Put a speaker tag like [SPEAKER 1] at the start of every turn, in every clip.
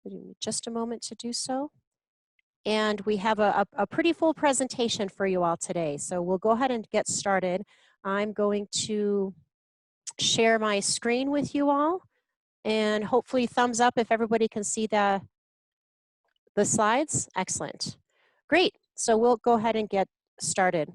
[SPEAKER 1] Give me just a moment to do so. And we have a pretty full presentation for you all today. So we'll go ahead and get started. I'm going to share my screen with you all, and hopefully thumbs up if everybody can see the slides. Excellent. Great. So we'll go ahead and get started.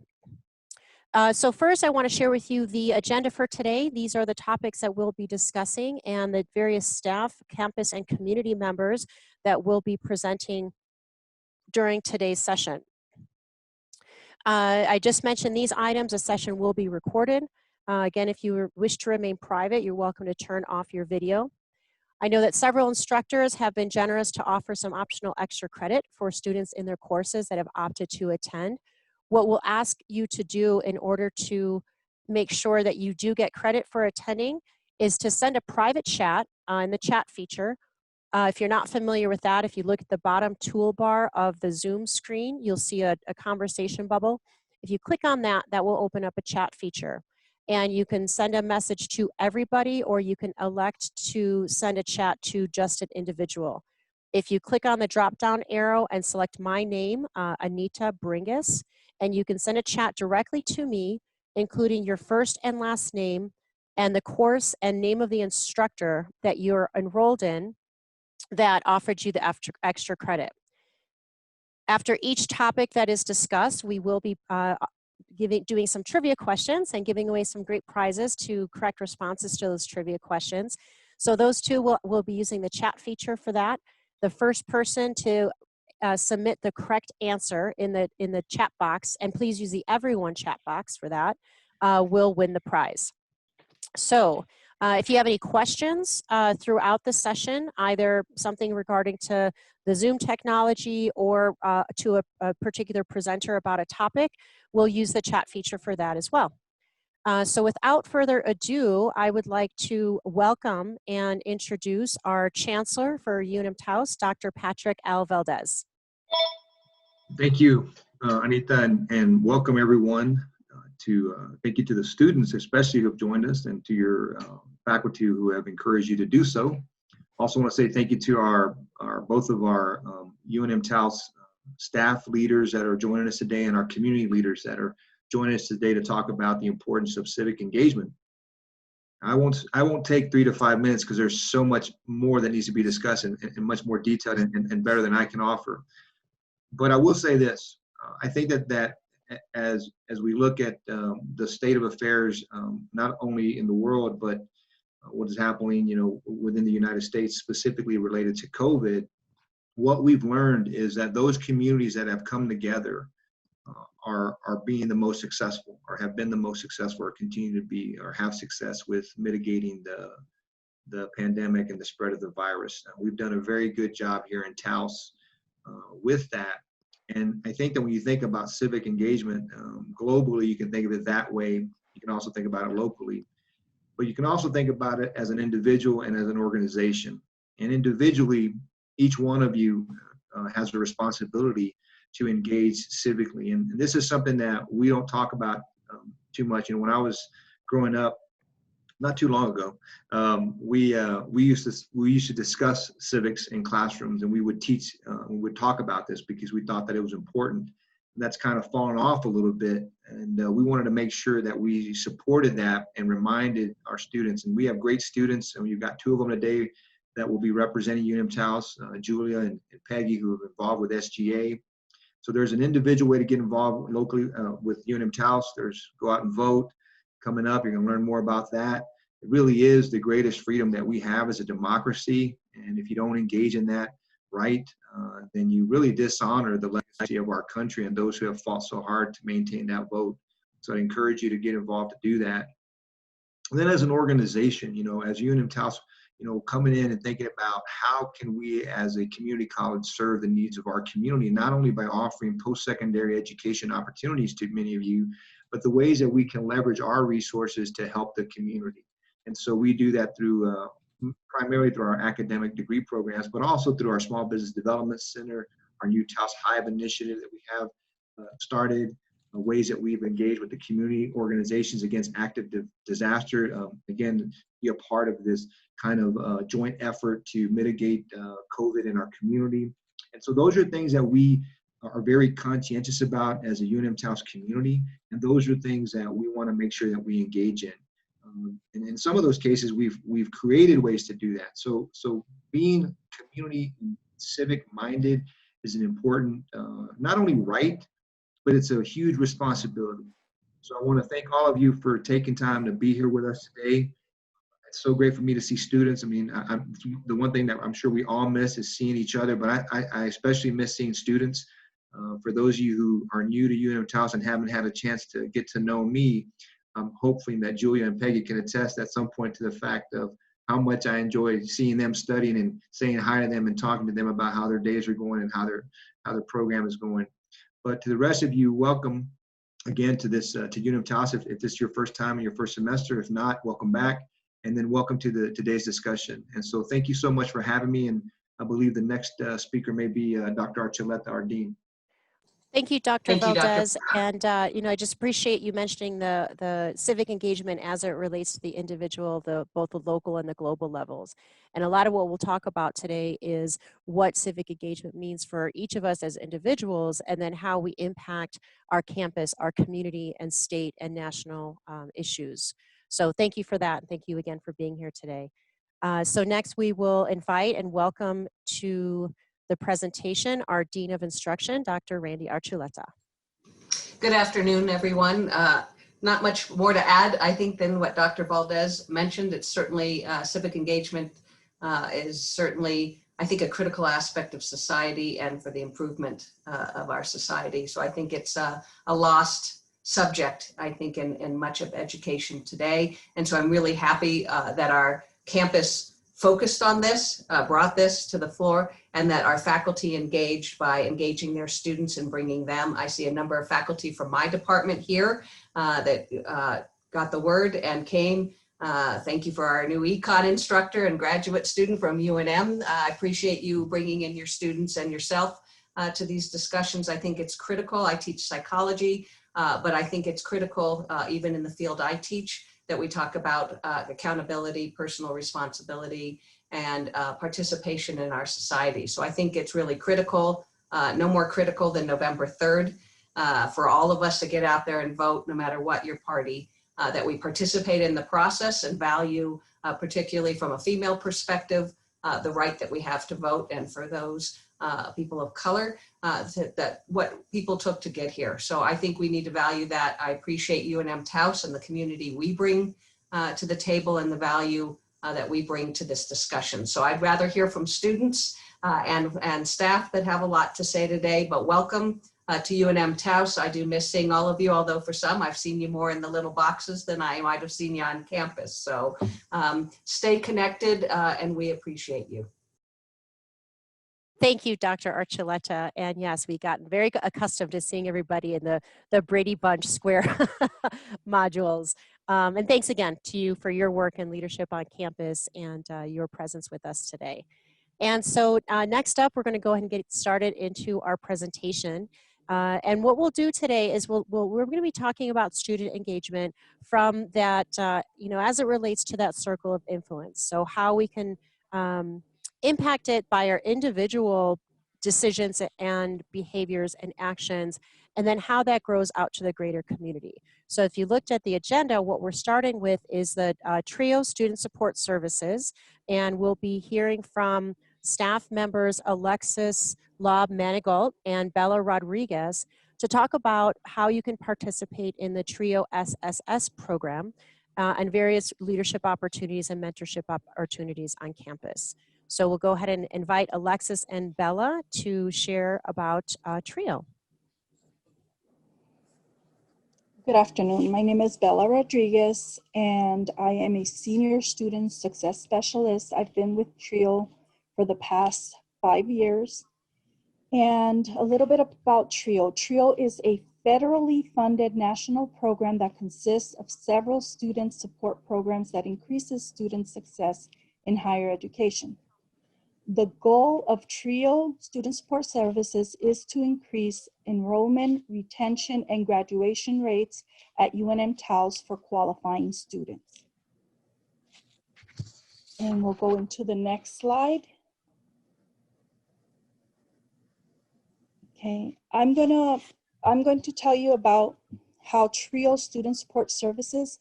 [SPEAKER 1] So first, I want to share with you the agenda for today. These are the topics that we'll be discussing and the various staff, campus, and community members that will be presenting during today's session. I just mentioned these items. The session will be recorded. Again, if you wish to remain private, you're welcome to turn off your video. I know that several instructors have been generous to offer some optional extra credit for students in their courses that have opted to attend. What we'll ask you to do in order to make sure that you do get credit for attending is to send a private chat in the chat feature. If you're not familiar with that, if you look at the bottom toolbar of the Zoom screen, you'll see a conversation bubble. If you click on that, that will open up a chat feature. And you can send a message to everybody, or you can elect to send a chat to just an individual. If you click on the drop-down arrow and select my name, Anita Bringus, and you can send a chat directly to me, including your first and last name and the course and name of the instructor that you're enrolled in that offered you the extra credit. After each topic that is discussed, we will be doing some trivia questions and giving away some great prizes to correct responses to those trivia questions. So those two will be using the chat feature for that. The first person to submit the correct answer in the chat box, and please use the everyone chat box for that, will win the prize. So if you have any questions throughout the session, either something regarding to the Zoom technology or to a particular presenter about a topic, we'll use the chat feature for that as well. So without further ado, I would like to welcome and introduce our Chancellor for UNM-Taos, Dr. Patrick L. Valdez.
[SPEAKER 2] Thank you, Anita, and welcome everyone. Thank you to the students, especially who have joined us, and to your faculty who have encouraged you to do so. Also want to say thank you to both of our UNM-Taos staff leaders that are joining us today, and our community leaders that are joining us today to talk about the importance of civic engagement. I won't take 3 to 5 minutes because there's so much more that needs to be discussed and much more detailed and better than I can offer. But I will say this: I think that as we look at the state of affairs, not only in the world, but what is happening, within the United States, specifically related to COVID, what we've learned is that those communities that have come together are being the most successful, or have been the most successful, or continue to be, or have success with mitigating the pandemic and the spread of the virus. We've done a very good job here in Taos with that. And I think that when you think about civic engagement, globally, you can think of it that way. You can also think about it locally. But you can also think about it as an individual and as an organization. And individually, each one of you has a responsibility to engage civically. And this is something that we don't talk about too much. When I was growing up, not too long ago, we used to discuss civics in classrooms, and we would teach, we would talk about this because we thought that it was important. And that's kind of fallen off a little bit, and we wanted to make sure that we supported that and reminded our students. And we have great students, and we've got 2 of them today that will be representing UNM-Taos, Julia and Peggy, who are involved with SGA. So there's an individual way to get involved locally with UNM-Taos. There's go out and vote. Coming up, you're going to learn more about that. It really is the greatest freedom that we have as a democracy. And if you don't engage in that right, then you really dishonor the legacy of our country and those who have fought so hard to maintain that vote. So I encourage you to get involved to do that. And then as an organization, as UNM-Taos, coming in and thinking about how can we as a community college serve the needs of our community, not only by offering post-secondary education opportunities to many of you, but the ways that we can leverage our resources to help the community. And so we do that through primarily through our academic degree programs, but also through our Small Business Development Center, our new Taos Hive initiative that we have started, ways that we've engaged with the community organizations against active disaster. Again, be a part of this kind of joint effort to mitigate COVID in our community. And so those are things that we are very conscientious about as a UNM-Taos community, and those are things that we want to make sure that we engage in. And in some of those cases, we've created ways to do that. So being community civic minded is an important, not only right, but it's a huge responsibility. So I want to thank all of you for taking time to be here with us today. It's so great for me to see students. I mean, the one thing that I'm sure we all miss is seeing each other, but I especially miss seeing students. For those of you who are new to UNM-Taos and haven't had a chance to get to know me, I'm hoping that Julia and Peggy can attest at some point to the fact of how much I enjoy seeing them studying and saying hi to them and talking to them about how their days are going and how their program is going. But to the rest of you, welcome again to this to UNM-Taos. If this is your first time in your first semester, if not, welcome back, and then welcome to today's discussion. And so thank you so much for having me. And I believe the next speaker may be Dr. Archuleta, our dean.
[SPEAKER 1] Thank you, Dr.
[SPEAKER 3] Thank you,
[SPEAKER 1] Valdez. And, I just appreciate you mentioning the civic engagement as it relates to the individual, both the local and the global levels. And a lot of what we'll talk about today is what civic engagement means for each of us as individuals, and then how we impact our campus, our community, and state and national issues. So thank you for that. And thank you again for being here today. So next we will invite and welcome to the presentation our Dean of Instruction, Dr. Randy Archuleta.
[SPEAKER 3] Good afternoon, everyone. Not much more to add, I think, than what Dr. Valdez mentioned. It's certainly, civic engagement is certainly, I think, a critical aspect of society and for the improvement of our society. So I think it's a lost subject, I think, in much of education today. And so I'm really happy that our campus focused on this, brought this to the floor, and that our faculty engaged by engaging their students and bringing them. I see a number of faculty from my department here that got the word and came. Thank you for our new econ instructor and graduate student from UNM. I appreciate you bringing in your students and yourself to these discussions. I think it's critical. I teach psychology, but I think it's critical even in the field I teach, that we talk about accountability, personal responsibility, and participation in our society. So I think it's really critical, no more critical than November 3rd, for all of us to get out there and vote, no matter what your party, that we participate in the process and value, particularly from a female perspective, the right that we have to vote, and for those people of color, that what people took to get here. So I think we need to value that. I appreciate UNM-Taos and the community we bring to the table, and the value that we bring to this discussion. So I'd rather hear from students and staff that have a lot to say today, but welcome to UNM-Taos. I do miss seeing all of you, although for some I've seen you more in the little boxes than I might have seen you on campus. So stay connected, and we appreciate you.
[SPEAKER 1] Thank you, Dr. Archuleta. And yes, we got very accustomed to seeing everybody in the Brady Bunch square modules. And thanks again to you for your work and leadership on campus and your presence with us today. And so next up, we're going to go ahead and get started into our presentation. And what we'll do today is we're going to be talking about student engagement from that, as it relates to that circle of influence. So how we can impact it by our individual decisions and behaviors and actions, and then how that grows out to the greater community. So if you looked at the agenda, what we're starting with is the TRIO Student Support Services, and we'll be hearing from staff members Alexis Lobb-Manigault and Bella Rodriguez to talk about how you can participate in the TRIO SSS program and various leadership opportunities and mentorship opportunities on campus. So we'll go ahead and invite Alexis and Bella to share about TRIO.
[SPEAKER 4] Good afternoon. My name is Bella Rodriguez, and I am a senior student success specialist. I've been with TRIO for the past 5 years. And a little bit about TRIO. TRIO is a federally funded national program that consists of several student support programs that increases student success in higher education. The goal of TRIO Student Support Services is to increase enrollment, retention, and graduation rates at UNM-Taos for qualifying students. And we'll go into the next slide. Okay, I'm going to tell you about how TRIO Student Support Services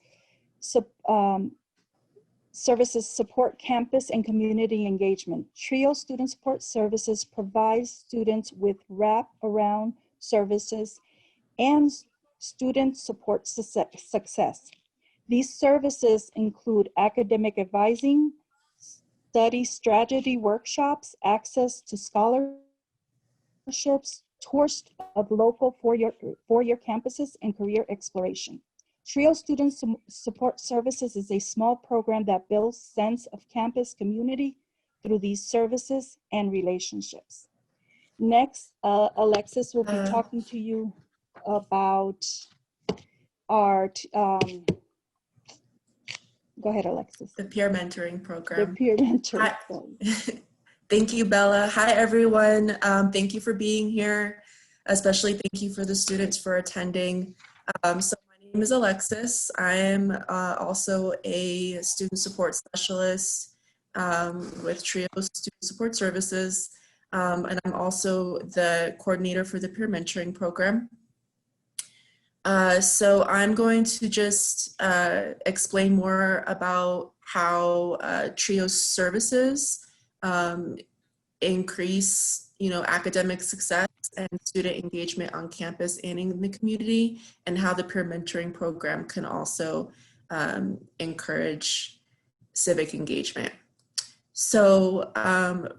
[SPEAKER 4] support campus and community engagement. TRIO Student Support Services provides students with wrap-around services and student support success. These services include academic advising, study strategy workshops, access to scholarships, tours of local four-year campuses, and career exploration. TRIO Student Support Services is a small program that builds sense of campus community through these services and relationships. Next, Alexis will be talking to you about our, go ahead, Alexis.
[SPEAKER 5] The peer mentoring program.
[SPEAKER 4] The peer mentoring program.
[SPEAKER 5] Thank you, Bella. Hi, everyone. Thank you for being here. Especially thank you for the students for attending. So my name is Alexis. I am also a student support specialist with TRIO Student Support Services. And I'm also the coordinator for the peer mentoring program. So I'm going to just explain more about how TRIO's services increase, academic success and student engagement on campus and in the community, and how the peer mentoring program can also encourage civic engagement. So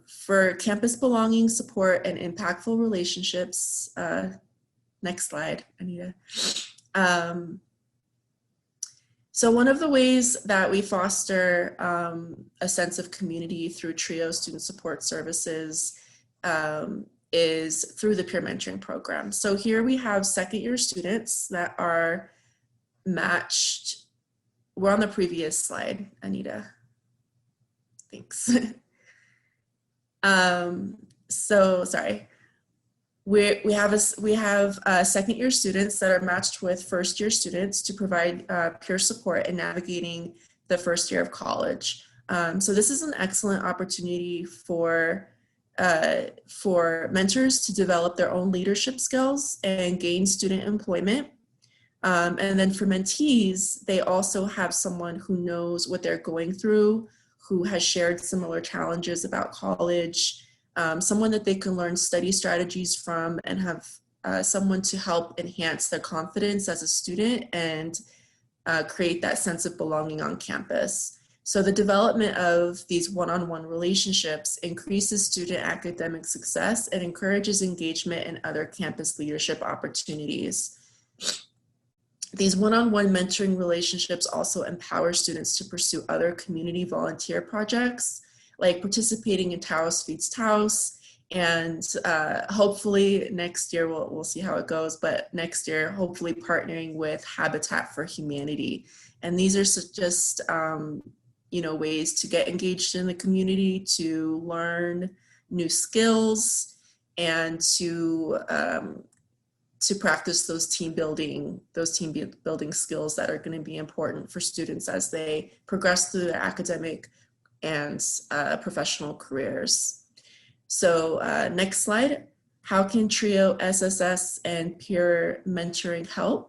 [SPEAKER 5] for campus belonging, support, and impactful relationships, next slide, Anita. So one of the ways that we foster a sense of community through TRIO Student Support Services is through the peer mentoring program. So here we have second-year students that are matched. We're on the previous slide, Anita. Thanks. So sorry. We have second-year students that are matched with first-year students to provide peer support in navigating the first year of college. So this is an excellent opportunity for mentors to develop their own leadership skills and gain student employment. And then for mentees, they also have someone who knows what they're going through, who has shared similar challenges about college, someone that they can learn study strategies from, and have someone to help enhance their confidence as a student and create that sense of belonging on campus. So the development of these one-on-one relationships increases student academic success and encourages engagement in other campus leadership opportunities. These one-on-one mentoring relationships also empower students to pursue other community volunteer projects, like participating in Taos Feeds Taos, and hopefully next year, we'll see how it goes, but next year, hopefully partnering with Habitat for Humanity. And these are just, ways to get engaged in the community, to learn new skills, and to practice those team building skills that are going to be important for students as they progress through their academic and professional careers. So next slide. How can TRIO, SSS, and peer mentoring help?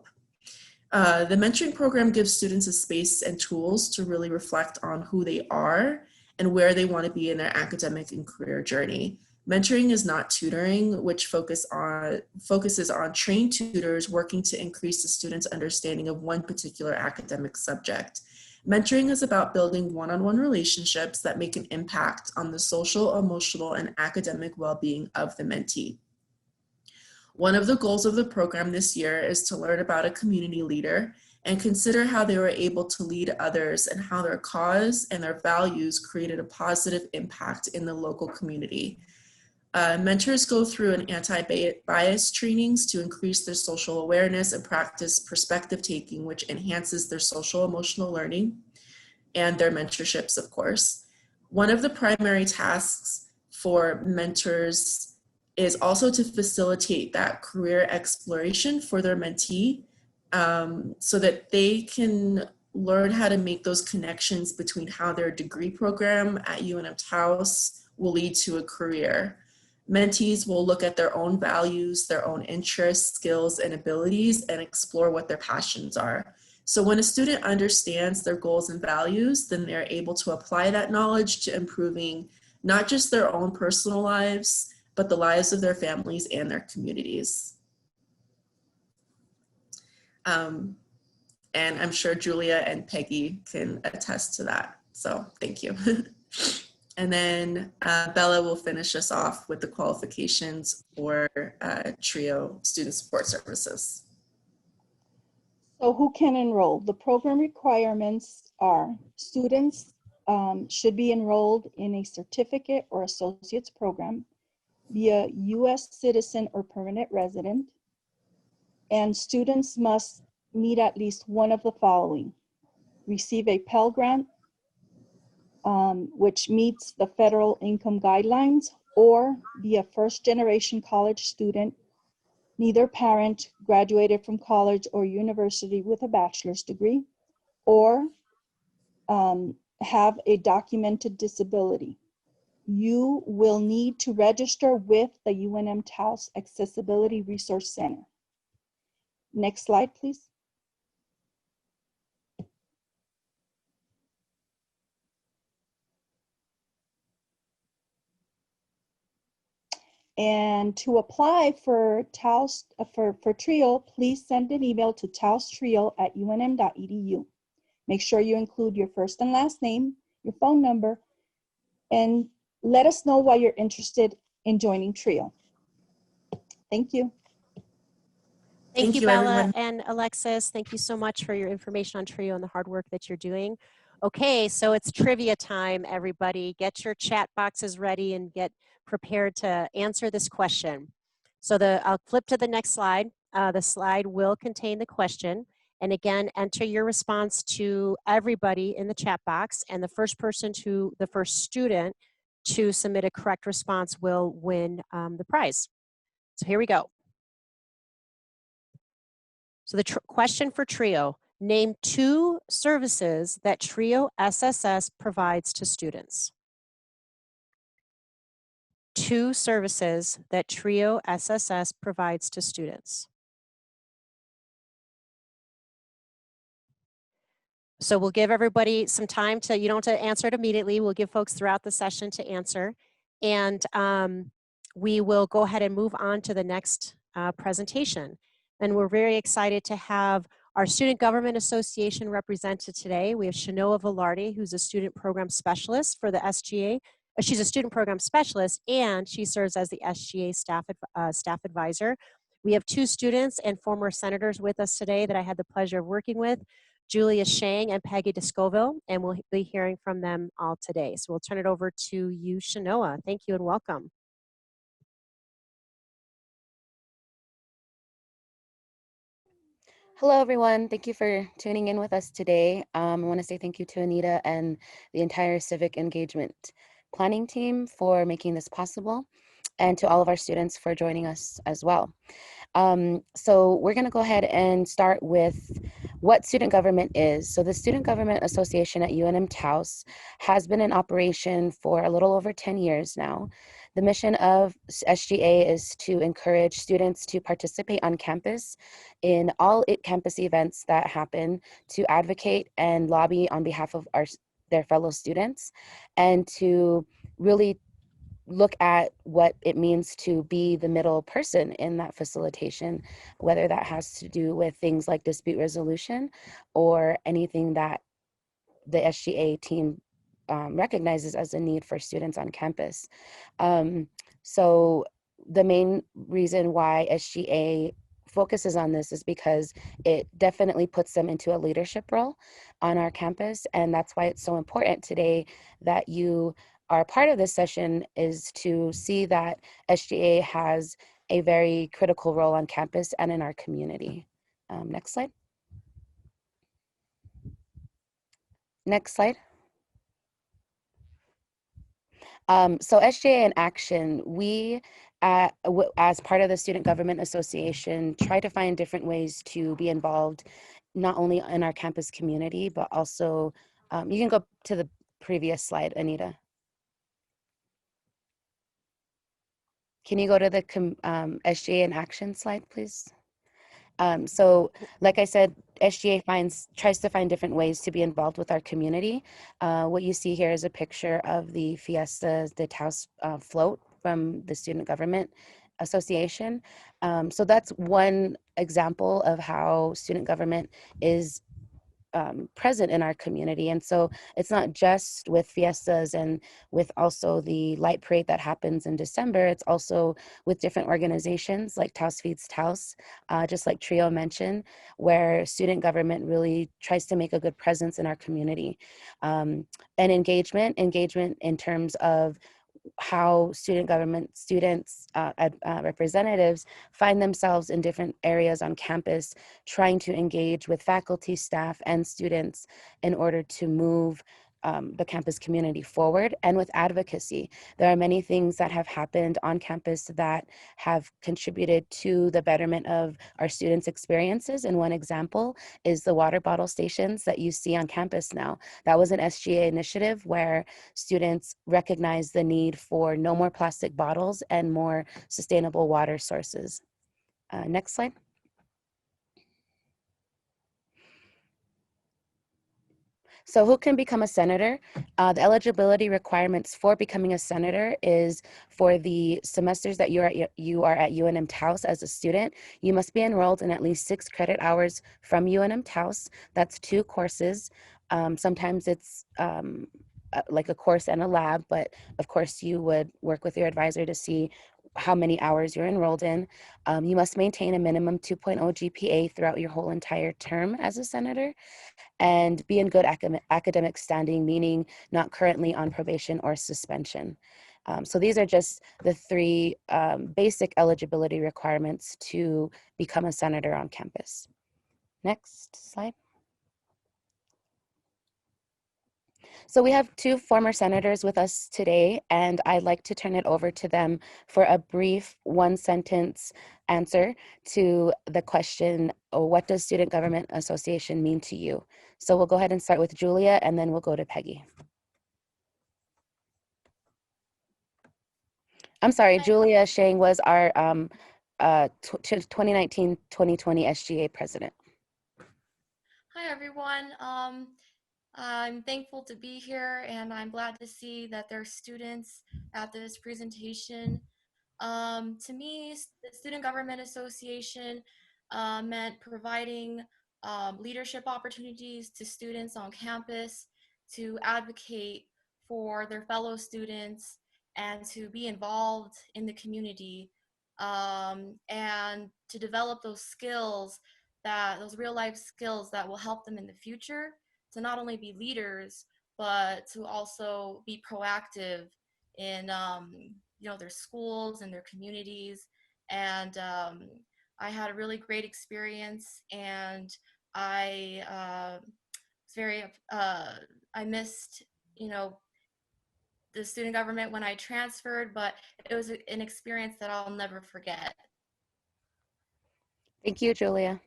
[SPEAKER 5] The mentoring program gives students a space and tools to really reflect on who they are and where they want to be in their academic and career journey. Mentoring is not tutoring, which focuses on trained tutors working to increase the student's understanding of one particular academic subject. Mentoring is about building one-on-one relationships that make an impact on the social, emotional, and academic well-being of the mentee. One of the goals of the program this year is to learn about a community leader and consider how they were able to lead others and how their cause and their values created a positive impact in the local community. Mentors go through an anti-bias trainings to increase their social awareness and practice perspective taking, which enhances their social emotional learning and their mentorships, of course. One of the primary tasks for mentors is also to facilitate that career exploration for their mentee, so that they can learn how to make those connections between how their degree program at UNM-Taos will lead to a career. Mentees will look at their own values, their own interests, skills, and abilities, and explore what their passions are. So when a student understands their goals and values, then they're able to apply that knowledge to improving not just their own personal lives, but the lives of their families and their communities. And I'm sure Julia and Peggy can attest to that. So thank you. And then Bella will finish us off with the qualifications for TRIO Student Support Services.
[SPEAKER 4] So who can enroll? The program requirements are students should be enrolled in a certificate or associate's program, be a U.S. citizen or permanent resident, and students must meet at least one of the following: receive a Pell Grant, which meets the federal income guidelines, or be a first-generation college student. Neither parent graduated from college or university with a bachelor's degree, or have a documented disability. You will need to register with the UNM-Taos Accessibility Resource Center. Next slide, please. And to apply for Taos, for TRIO, please send an email to taostrio@unm.edu. Make sure you include your first and last name, your phone number, and let us know why you're interested in joining TRIO. Thank you.
[SPEAKER 1] Thank you, Bella
[SPEAKER 5] everyone.
[SPEAKER 1] and Alexis. Thank you so much for your information on TRIO and the hard work that you're doing. Okay, so it's trivia time, everybody. Get your chat boxes ready and get prepared to answer this question. So I'll flip to the next slide. The slide will contain the question. And again, enter your response to everybody in the chat box. And the first student to submit a correct response will win the prize. So here we go. So the question for TRIO: name 2 services that TRIO SSS provides to students. 2 services that TRIO SSS provides to students. So we'll give everybody some time to, you don't have to answer it immediately. We'll give folks throughout the session to answer. And we will go ahead and move on to the next presentation. And we're very excited to have our Student Government Association represented today. We have Shanoa Velarde, who's a student program specialist for the SGA. She's a student program specialist, and she serves as the SGA staff advisor. We have 2 students and former senators with us today that I had the pleasure of working with, Julia Shang and Peggy Descoville, and we'll be hearing from them all today. So we'll turn it over to you, Shanoa. Thank you and welcome.
[SPEAKER 6] Hello, everyone. Thank you for tuning in with us today. I want to say thank you to Anita and the entire Civic Engagement Planning team for making this possible, and to all of our students for joining us as well. So we're going to go ahead and start with what student government is. So the Student Government Association at UNM-Taos has been in operation for a little over 10 years now. The mission of SGA is to encourage students to participate on campus in all campus events that happen, to advocate and lobby on behalf of their fellow students, and to really look at what it means to be the middle person in that facilitation, whether that has to do with things like dispute resolution or anything that the SGA team recognizes as a need for students on campus. So the main reason why SGA focuses on this is because it definitely puts them into a leadership role on our campus, and that's why it's so important today that you are part of this session, is to see that SGA has a very critical role on campus and in our community. Next slide. Next slide. So SGA in action, we, as part of the Student Government Association, try to find different ways to be involved, not only in our campus community, but also, you can go to the previous slide, Anita. Can you go to the SGA in action slide, please? So like I said, SGA tries to find different ways to be involved with our community. What you see here is a picture of the Fiesta de Taos float from the Student Government Association. So that's one example of how student government is present in our community. And so it's not just with fiestas and with also the light parade that happens in December, it's also with different organizations like Taos Feeds Taos, just like Trio mentioned, where student government really tries to make a good presence in our community. And engagement in terms of how student government students, representatives find themselves in different areas on campus, trying to engage with faculty, staff, and students in order to move the campus community forward. And with advocacy, there are many things that have happened on campus that have contributed to the betterment of our students' experiences. And one example is the water bottle stations that you see on campus now. That was an SGA initiative where students recognized the need for no more plastic bottles and more sustainable water sources. Next slide. So who can become a senator? The eligibility requirements for becoming a senator is for the semesters that you are at UNM-Taos as a student. You must be enrolled in at least 6 credit hours from UNM-Taos. That's 2 courses. Sometimes it's like a course and a lab, but of course you would work with your advisor to see how many hours you're enrolled in. You must maintain a minimum 2.0 GPA throughout your whole entire term as a senator, and be in good academic standing, meaning not currently on probation or suspension. So these are just the 3 basic eligibility requirements to become a senator on campus. Next slide. So we have 2 former senators with us today, and I'd like to turn it over to them for a brief 1-sentence answer to the question, oh, what does Student Government Association mean to you? So we'll go ahead and start with Julia, and then we'll go to Peggy. I'm sorry, Julia Shang was our 2019-2020 SGA president.
[SPEAKER 7] Hi, everyone. I'm thankful to be here, and I'm glad to see that there are students at this presentation. To me, the Student Government Association meant providing leadership opportunities to students on campus to advocate for their fellow students and to be involved in the community, and to develop those skills, those real life skills that will help them in the future to not only be leaders, but to also be proactive in their schools and their communities. And I had a really great experience, and I was very I missed the student government when I transferred, but it was an experience that I'll never forget.
[SPEAKER 6] Thank you, Julia.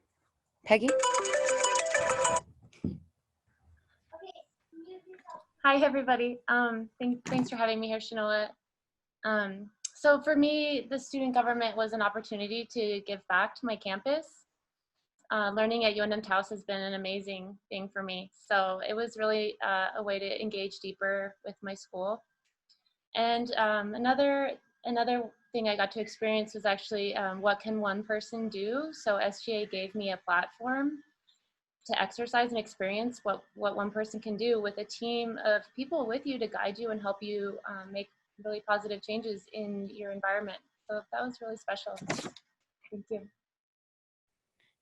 [SPEAKER 6] Peggy?
[SPEAKER 8] Hi, everybody. Thanks for having me here, Shanola. So for me, the student government was an opportunity to give back to my campus. Learning at UNM-Taos has been an amazing thing for me. So it was really a way to engage deeper with my school. And another thing I got to experience was actually what can one person do? So SGA gave me a platform to exercise and experience what one person can do with a team of people with you to guide you and help you make really positive changes in your environment. So that was really special. Thank you.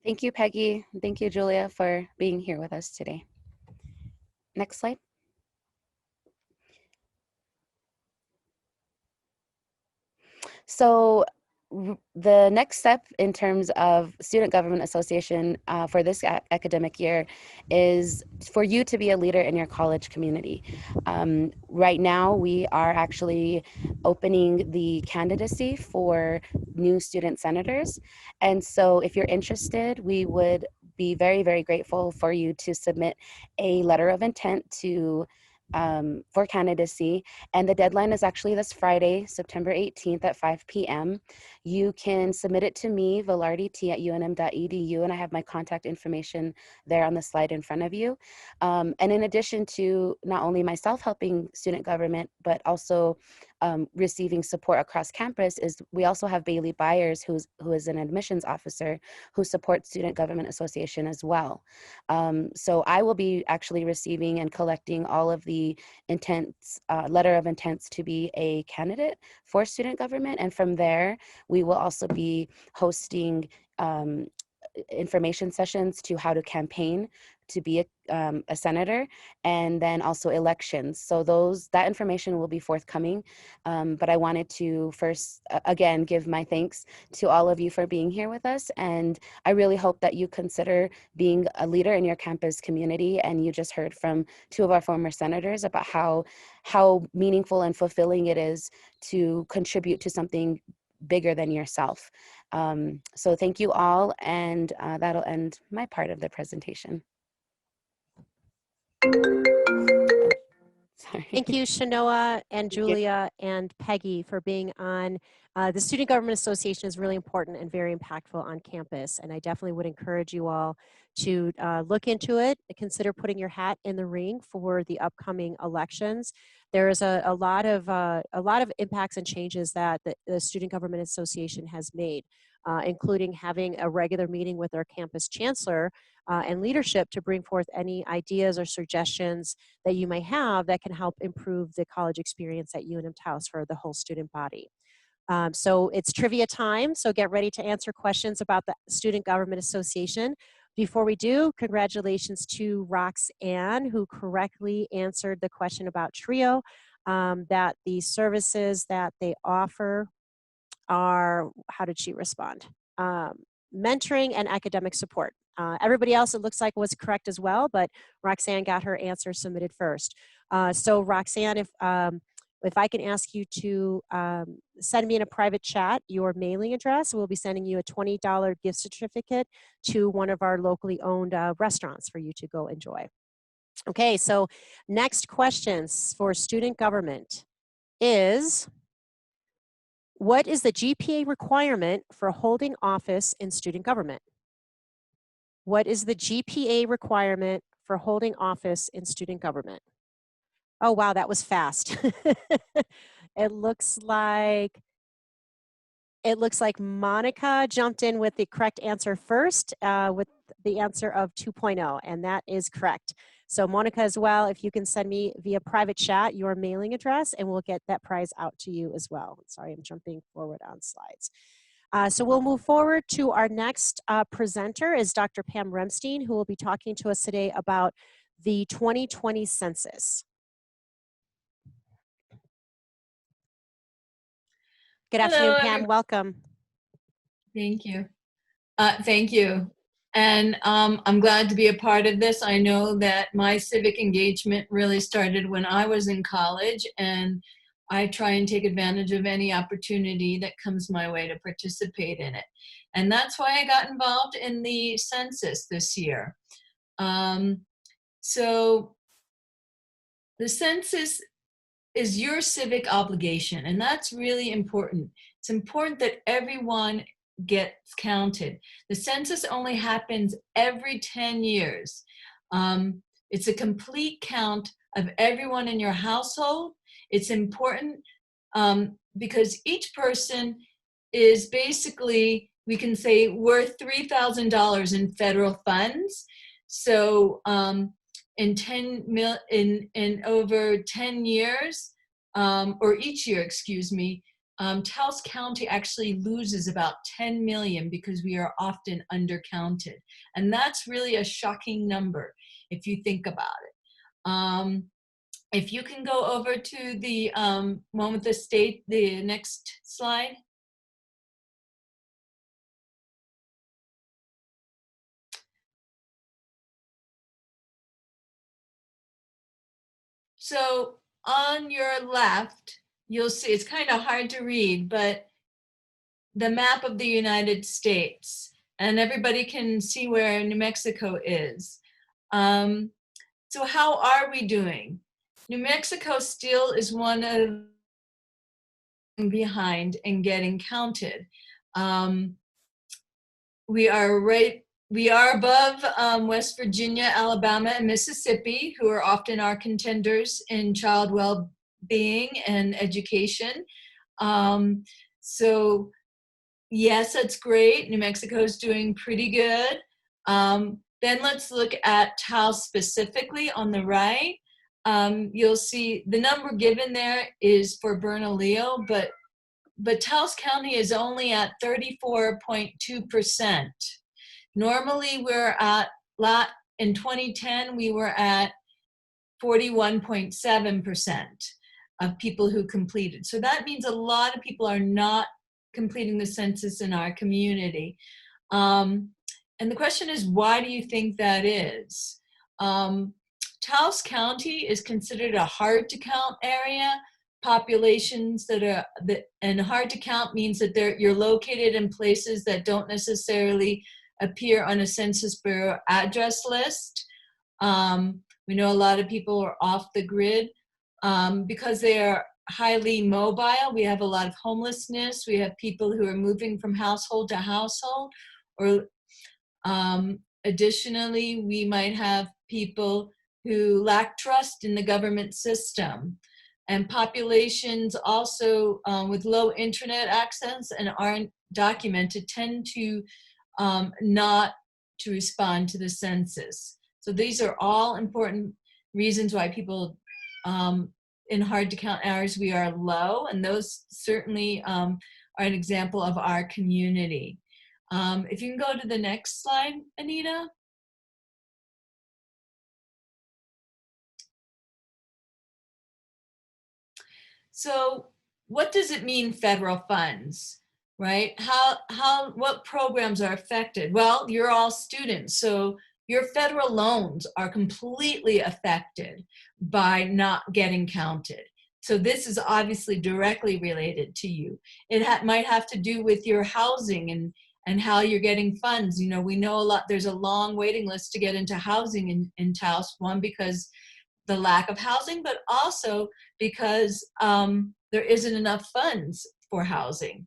[SPEAKER 6] Thank you, Peggy. Thank you, Julia, for being here with us today. Next slide. So The next step in terms of Student Government Association for this academic year is for you to be a leader in your college community. Right now, we are actually opening the candidacy for new student senators. And so if you're interested, we would be very, very grateful for you to submit a letter of intent to for candidacy. And the deadline is actually this Friday, September 18th at 5 p.m. You can submit it to me, velardet@unm.edu, and I have my contact information there on the slide in front of you. And in addition to not only myself helping student government, but also receiving support across campus, is we also have Bailey Byers, who is an admissions officer who supports Student Government Association as well. So I will be actually receiving and collecting all of the intents, letter of intents to be a candidate for student government. And from there, we will also be hosting information sessions to how to campaign to be a senator, and then also elections. So that information will be forthcoming. But I wanted to first, again, give my thanks to all of you for being here with us. And I really hope that you consider being a leader in your campus community. And you just heard from two of our former senators about how meaningful and fulfilling it is to contribute to something bigger than yourself. So thank you all, and that'll end my part of the presentation. Sorry.
[SPEAKER 1] Thank you, Shanoa and Julia and Peggy, for being on. The Student Government Association is really important and very impactful on campus, and I definitely would encourage you all to look into it, consider putting your hat in the ring for the upcoming elections. There is a lot of impacts and changes that the Student Government Association has made, including having a regular meeting with our campus chancellor and leadership to bring forth any ideas or suggestions that you may have that can help improve the college experience at UNM-Taos for the whole student body. So it's trivia time, so get ready to answer questions about the Student Government Association. Before we do, congratulations to Roxanne, who correctly answered the question about TRIO, that the services that they offer are, how did she respond? Mentoring and academic support. Everybody else, it looks like, was correct as well, but Roxanne got her answer submitted first. So Roxanne, if I can ask you to send me in a private chat your mailing address, we'll be sending you a $20 gift certificate to one of our locally owned restaurants for you to go enjoy. Okay, so next questions for student government is, what is the GPA requirement for holding office in student government? What is the GPA requirement for holding office in student government? Oh, wow, that was fast. It looks like Monica jumped in with the correct answer first, with the answer of 2.0, and that is correct. So Monica as well, if you can send me via private chat your mailing address, and we'll get that prize out to you as well. Sorry, I'm jumping forward on slides. So we'll move forward to our next presenter is Dr. Pam Remstein, who will be talking to us today about the 2020 census. Good afternoon, Pam. Welcome.
[SPEAKER 9] Thank you. Thank you. And I'm glad to be a part of this. I know that my civic engagement really started when I was in college, and I try and take advantage of any opportunity that comes my way to participate in it. And that's why I got involved in the census this year. So the census is your civic obligation, and that's really important. It's important that everyone gets counted. The census only happens every 10 years. It's a complete count of everyone in your household. It's important because each person is basically, we can say, worth $3,000 in federal funds. So in over 10 years, or each year, excuse me, Taos County actually loses about 10 million because we are often undercounted. And that's really a shocking number if you think about it. If you can go over to the one with the state, the next slide. So on your left, you'll see, it's kind of hard to read, but the map of the United States, and everybody can see where New Mexico is. So how are we doing? New Mexico still is one of behind in getting counted. We are above West Virginia, Alabama, and Mississippi, who are often our contenders in child well-being and education. So yes, that's great. New Mexico is doing pretty good. Then let's look at Taos specifically on the right. You'll see the number given there is for Bernalillo, but Taos County is only at 34.2%. Normally we're at, in 2010, we were at 41.7% of people who completed. So that means a lot of people are not completing the census in our community. And the question is, why do you think that is? Taos County is considered a hard to count area. Populations and hard to count means that you're located in places that don't necessarily appear on a Census Bureau address list. We know a lot of people are off the grid because they are highly mobile. We have a lot of homelessness. We have people who are moving from household to household, or additionally, we might have people who lack trust in the government system, and populations also with low internet access and aren't documented tend to not to respond to the census. So these are all important reasons why people in hard to count areas we are low, and those certainly are an example of our community. If you can go to the next slide, Anita. So what does it mean, federal funds, right? What programs are affected? Well, you're all students, so your federal loans are completely affected by not getting counted. So this is obviously directly related to you. It might have to do with your housing and how you're getting funds. You know, we know there's a long waiting list to get into housing in Taos, one, because the lack of housing, but also because there isn't enough funds for housing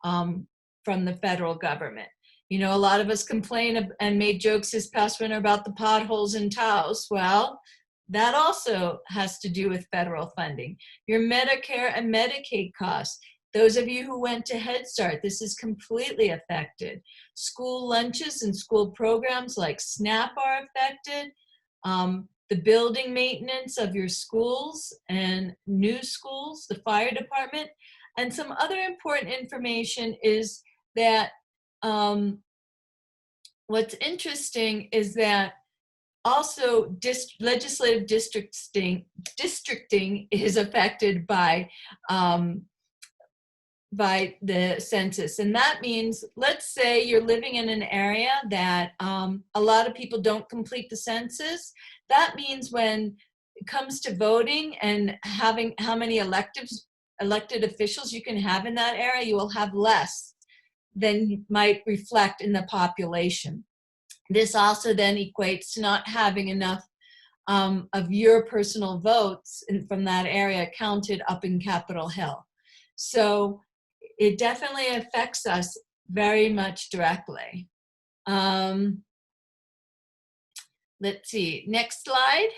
[SPEAKER 9] from the federal government. You know, a lot of us complain and made jokes this past winter about the potholes in Taos. Well, that also has to do with federal funding. Your Medicare and Medicaid costs. Those of you who went to Head Start, this is completely affected. School lunches and school programs like SNAP are affected. The building maintenance of your schools and new schools, the fire department. And some other important information is that what's interesting is that also legislative districting is affected by the census. And that means, let's say you're living in an area that a lot of people don't complete the census. That means when it comes to voting and having how many elected officials you can have in that area, you will have less than might reflect in the population. This also then equates to not having enough of your personal votes from that area counted up in Capitol Hill. So it definitely affects us very much directly. Let's see, next slide.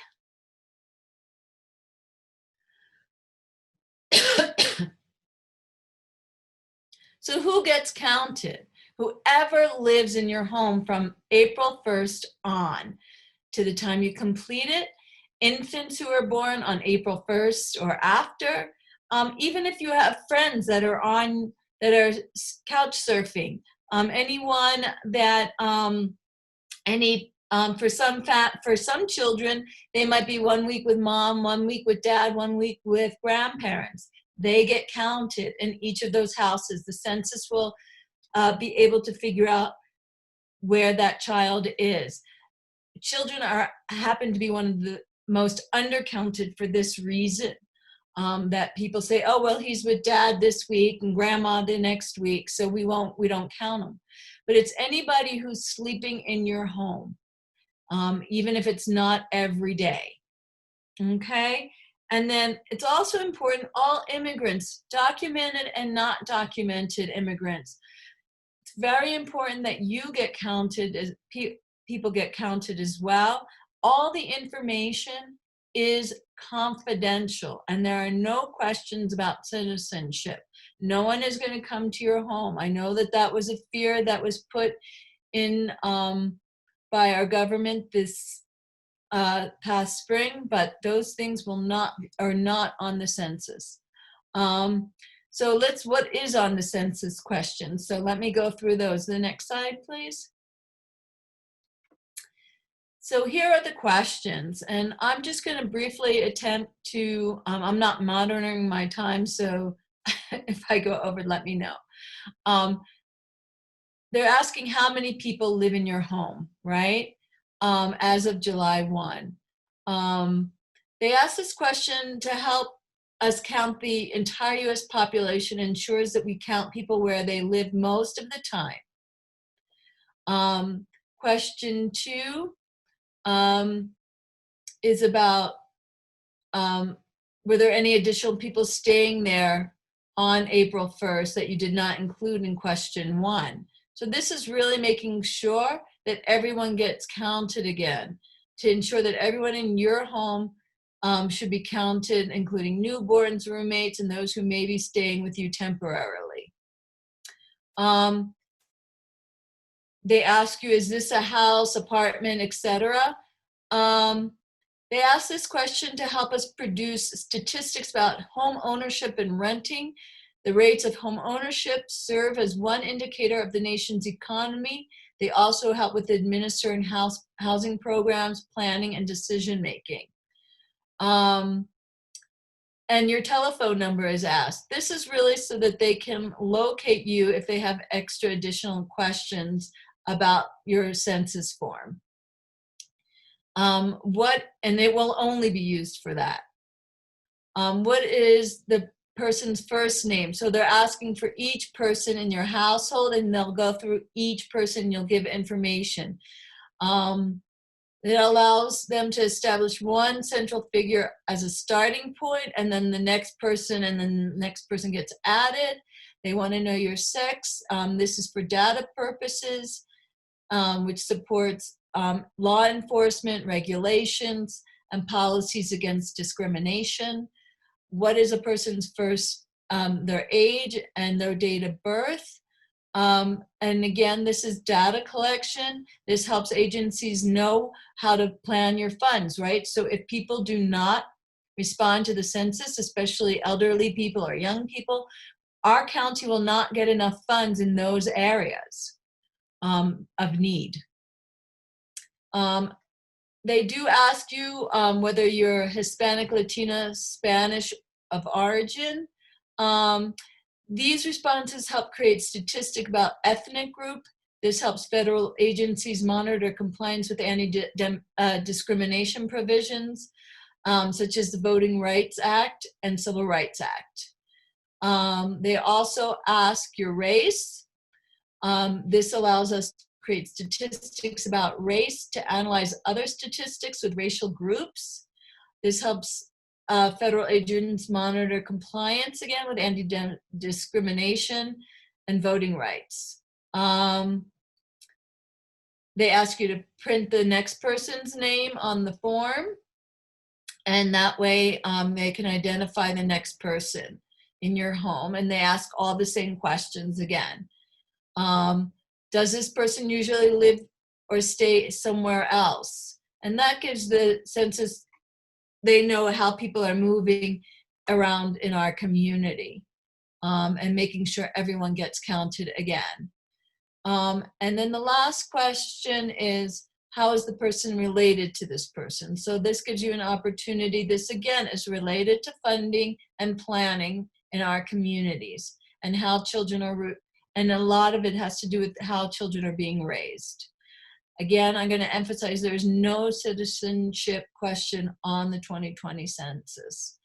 [SPEAKER 9] So who gets counted? Whoever lives in your home from April 1st on to the time you complete it. Infants who are born on April 1st or after. Even if you have friends that are couch surfing, anyone that for some children, they might be 1 week with mom, 1 week with dad, 1 week with grandparents. They get counted in each of those houses. The census will be able to figure out where that child is. Children happen to be one of most undercounted for this reason. That people say, oh, well, he's with dad this week and grandma the next week, so we don't count him. But it's anybody who's sleeping in your home, even if it's not every day, okay? And then it's also important, all immigrants, documented and not documented immigrants, it's very important that you get counted, as people get counted as well. All the information is confidential, and there are no questions about citizenship. No one is going to come to your home. I know that that was a fear that was put in by our government this past spring, but those things are not on the census. So what is on the census questions? So let me go through those. The next slide, please. So here are the questions, and I'm just going to briefly attempt to, I'm not monitoring my time, so if I go over, let me know. They're asking how many people live in your home, right? As of July 1. They asked this question to help us count the entire US population, ensures that we count people where they live most of the time. Question 2 is about, were there any additional people staying there on April 1st that you did not include in question 1? So this is really making sure that everyone gets counted again, to ensure that everyone in your home should be counted, including newborns, roommates, and those who may be staying with you temporarily. They ask you, is this a house, apartment, etc.? They ask this question to help us produce statistics about home ownership and renting. The rates of home ownership serve as one indicator of the nation's economy. They also help with administering housing programs, planning, and decision-making. And your telephone number is asked. This is really so that they can locate you if they have extra additional questions about your census form. And it will only be used for that. What is the person's first name? So they're asking for each person in your household, and they'll go through each person, you'll give information. It allows them to establish one central figure as a starting point, and then the next person and then the next person gets added. They want to know your sex. This is for data purposes, which supports law enforcement, regulations, and policies against discrimination. What is a person's first, their age and their date of birth. And again, this is data collection. This helps agencies know how to plan your funds, right? So if people do not respond to the census, especially elderly people or young people, our county will not get enough funds in those areas of need. They do ask you whether you're Hispanic, Latina, Spanish of origin. These responses help create statistics about ethnic group. This helps federal agencies monitor compliance with anti-discrimination provisions, such as the Voting Rights Act and Civil Rights Act. They also ask your race. This allows us to create statistics about race to analyze other statistics with racial groups. This helps federal agents monitor compliance again with anti-discrimination and voting rights. They ask you to print the next person's name on the form, and that way they can identify the next person in your home, and they ask all the same questions again. Does this person usually live or stay somewhere else? And that gives the census, they know how people are moving around in our community, and making sure everyone gets counted again. And then the last question is, how is the person related to this person? So this gives you an opportunity. This again is related to funding and planning in our communities, and how children are, and a lot of it has to do with how children are being raised. Again, I'm going to emphasize there's no citizenship question on the 2020 census.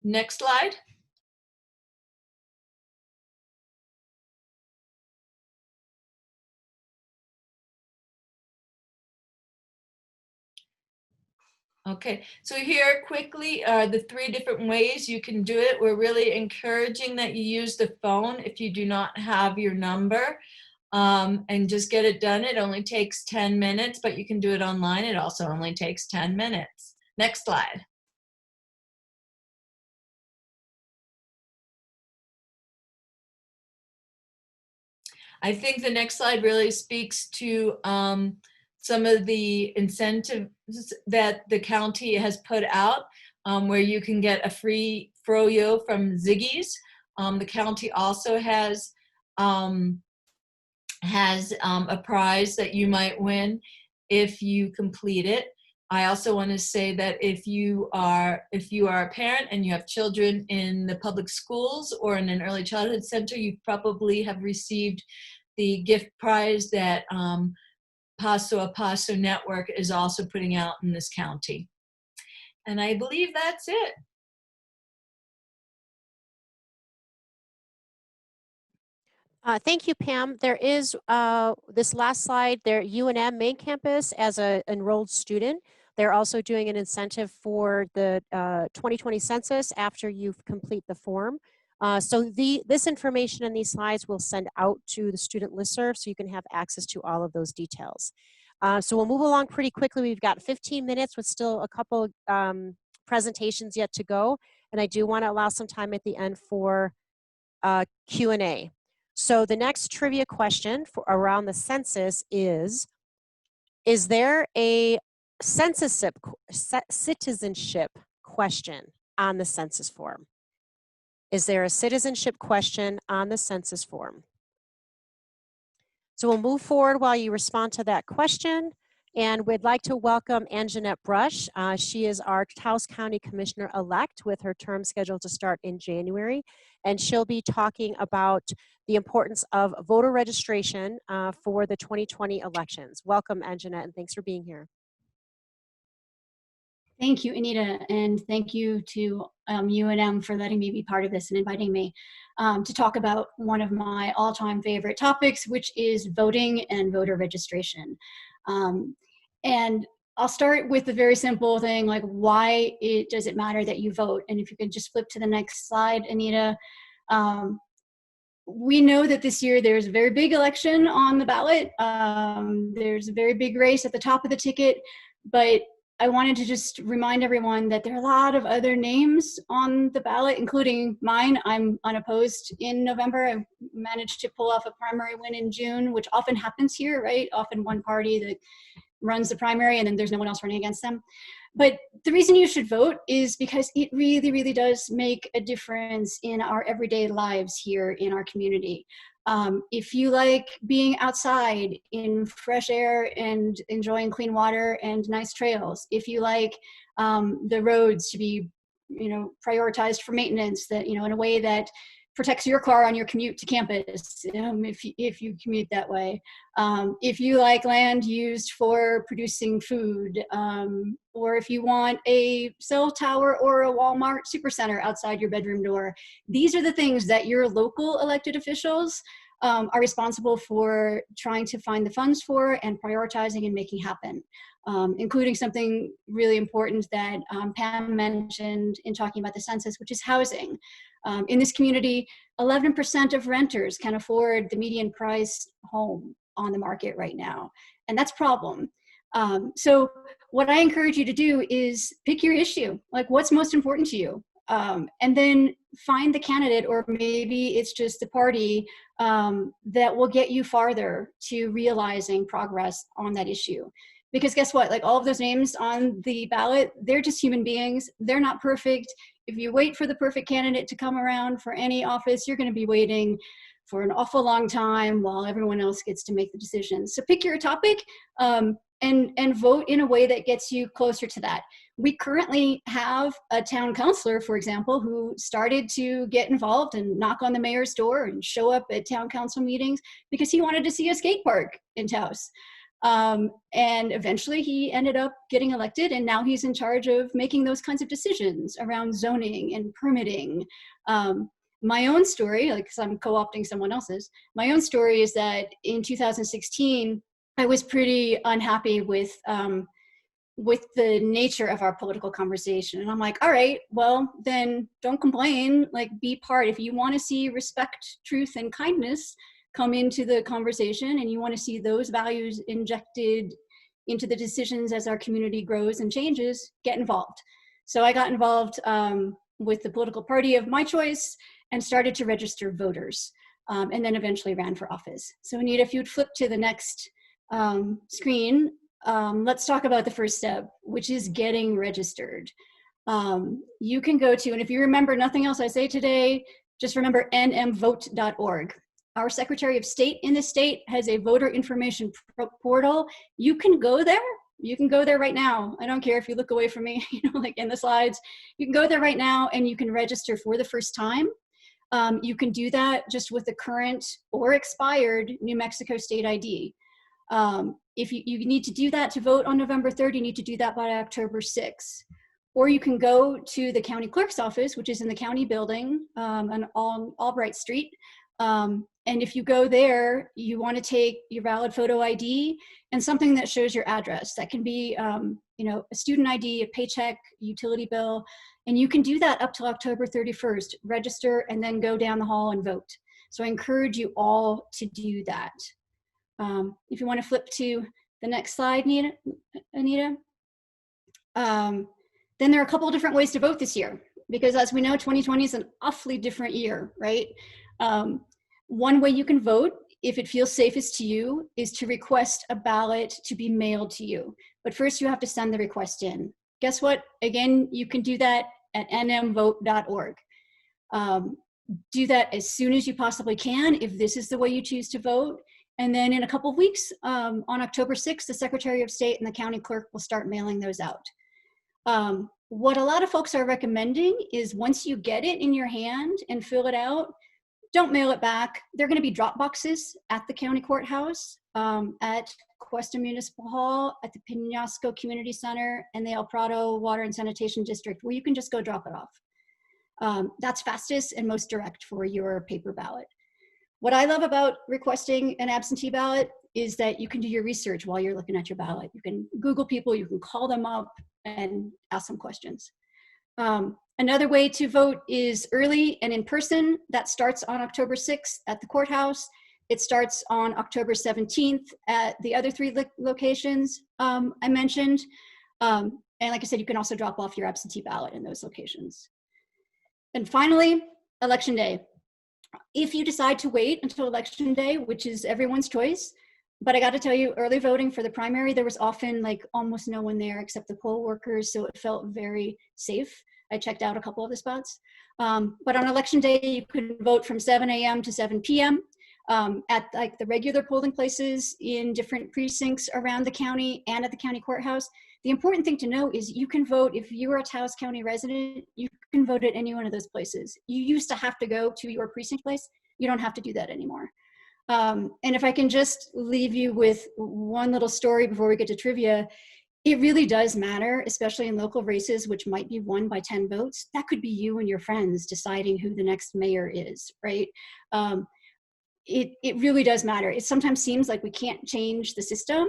[SPEAKER 9] Next slide. Okay, so here quickly are the 3 different ways you can do it. We're really encouraging that you use the phone if you do not have your number, and just get it done. It only takes 10 minutes, but you can do it online. It also only takes 10 minutes. Next slide. I think the next slide really speaks to some of the incentives that the county has put out, where you can get a free froyo from Ziggy's. The county also has a prize that you might win if you complete it. I also want to say that if you are a parent and you have children in the public schools or in an early childhood center, you probably have received the gift prize that Paso a Paso Network is also putting out in this county. And I believe that's it.
[SPEAKER 1] Thank you, Pam. There is this last slide there, UNM main campus as an enrolled student. They're also doing an incentive for the 2020 census after you complete the form. So this information in these slides will send out to the student listserv so you can have access to all of those details. So we'll move along pretty quickly. We've got 15 minutes with still a couple presentations yet to go. And I do want to allow some time at the end for Q&A. So the next trivia question around the census is there a citizenship question on the census form? Is there a citizenship question on the census form? So we'll move forward while you respond to that question. And we'd like to welcome Anjanette Brush. She is our Taos County Commissioner-elect with her term scheduled to start in January. And she'll be talking about the importance of voter registration for the 2020 elections. Welcome, Anjanette, and thanks for being here.
[SPEAKER 10] Thank you, Anita, and thank you to UNM for letting me be part of this and inviting me to talk about one of my all-time favorite topics, which is voting and voter registration. And I'll start with the very simple thing, like why does it matter that you vote? And if you could just flip to the next slide, Anita. We know that this year there's a very big election on the ballot. There's a very big race at the top of the ticket, but I wanted to just remind everyone that there are a lot of other names on the ballot, including mine. I'm unopposed in November. I managed to pull off a primary win in June, which often happens here, right? Often one party that runs the primary and then there's no one else running against them. But the reason you should vote is because it really, really does make a difference in our everyday lives here in our community. If you like being outside in fresh air and enjoying clean water and nice trails, if you like the roads to be, prioritized for maintenance, that, in a way that protects your car on your commute to campus, if you commute that way. If you like land used for producing food, or if you want a cell tower or a Walmart supercenter outside your bedroom door, these are the things that your local elected officials are responsible for trying to find the funds for and prioritizing and making happen, including something really important that Pam mentioned in talking about the census, which is housing. In this community, 11% of renters can afford the median price home on the market right now, and that's a problem. So what I encourage you to do is pick your issue, like what's most important to you, and then find the candidate, or maybe it's just a party that will get you farther to realizing progress on that issue. Because guess what, like all of those names on the ballot, they're just human beings. They're not perfect. If you wait for the perfect candidate to come around for any office, you're going to be waiting for an awful long time while everyone else gets to make the decisions. So pick your topic and vote in a way that gets you closer to that. We currently have a town councilor, for example, who started to get involved and knock on the mayor's door and show up at town council meetings because he wanted to see a skate park in Taos. And eventually he ended up getting elected, and now he's in charge of making those kinds of decisions around zoning and permitting. My own story, like, 'cause I'm co-opting someone else's, my own story is that in 2016, I was pretty unhappy with the nature of our political conversation. And I'm like, all right, well, then don't complain, like, be part. If you want to see respect, truth, and kindness come into the conversation, and you want to see those values injected into the decisions as our community grows and changes, get involved. So I got involved with the political party of my choice and started to register voters, and then eventually ran for office. So Anita, if you'd flip to the next screen, let's talk about the first step, which is getting registered. You can go to, and if you remember nothing else I say today, just remember nmvote.org. Our Secretary of State in the state has a voter information portal. You can go there. You can go there right now. I don't care if you look away from me, you know, like in the slides. You can go there right now and you can register for the first time. You can do that just with the current or expired New Mexico state ID. If you need to do that to vote on November 3rd, you need to do that by October 6th. Or you can go to the county clerk's office, which is in the county building on Albright Street. And if you go there, you want to take your valid photo ID and something that shows your address. That can be, you know, a student ID, a paycheck, utility bill, and you can do that up till October 31st. Register and then go down the hall and vote. So I encourage you all to do that. If you want to flip to the next slide, Anita. Then there are a couple of different ways to vote this year, because as we know, 2020 is an awfully different year, right? One way you can vote, if it feels safest to you, is to request a ballot to be mailed to you. But first you have to send the request in. Guess what? Again, you can do that at nmvote.org. Do that as soon as you possibly can if this is the way you choose to vote. And then in a couple of weeks, on October 6th, the Secretary of State and the county clerk will start mailing those out. What a lot of folks are recommending is once you get it in your hand and fill it out, don't mail it back. There are going to be drop boxes at the county courthouse, at Cuesta Municipal Hall, at the Penasco Community Center, and the El Prado Water and Sanitation District, where you can just go drop it off. That's fastest and most direct for your paper ballot. What I love about requesting an absentee ballot is that you can do your research while you're looking at your ballot. You can Google people, you can call them up and ask them questions. Another way to vote is early and in person. That starts on October 6th at the courthouse. It starts on October 17th at the other three locations I mentioned. And like I said, you can also drop off your absentee ballot in those locations. And finally, Election Day. If you decide to wait until Election Day, which is everyone's choice, but I got to tell you, early voting for the primary, there was often like almost no one there except the poll workers, so it felt very safe. I checked out a couple of the spots. But on Election Day, you can vote from 7 a.m. to 7 p.m. At like the regular polling places in different precincts around the county and at the county courthouse. The important thing to know is you can vote, if you are a Taos County resident, you can vote at any one of those places. You used to have to go to your precinct place. You don't have to do that anymore. And if I can just leave you with one little story before we get to trivia, it really does matter, especially in local races, which might be won by 10 votes. That could be you and your friends deciding who the next mayor is, right? It really does matter. It sometimes seems like we can't change the system,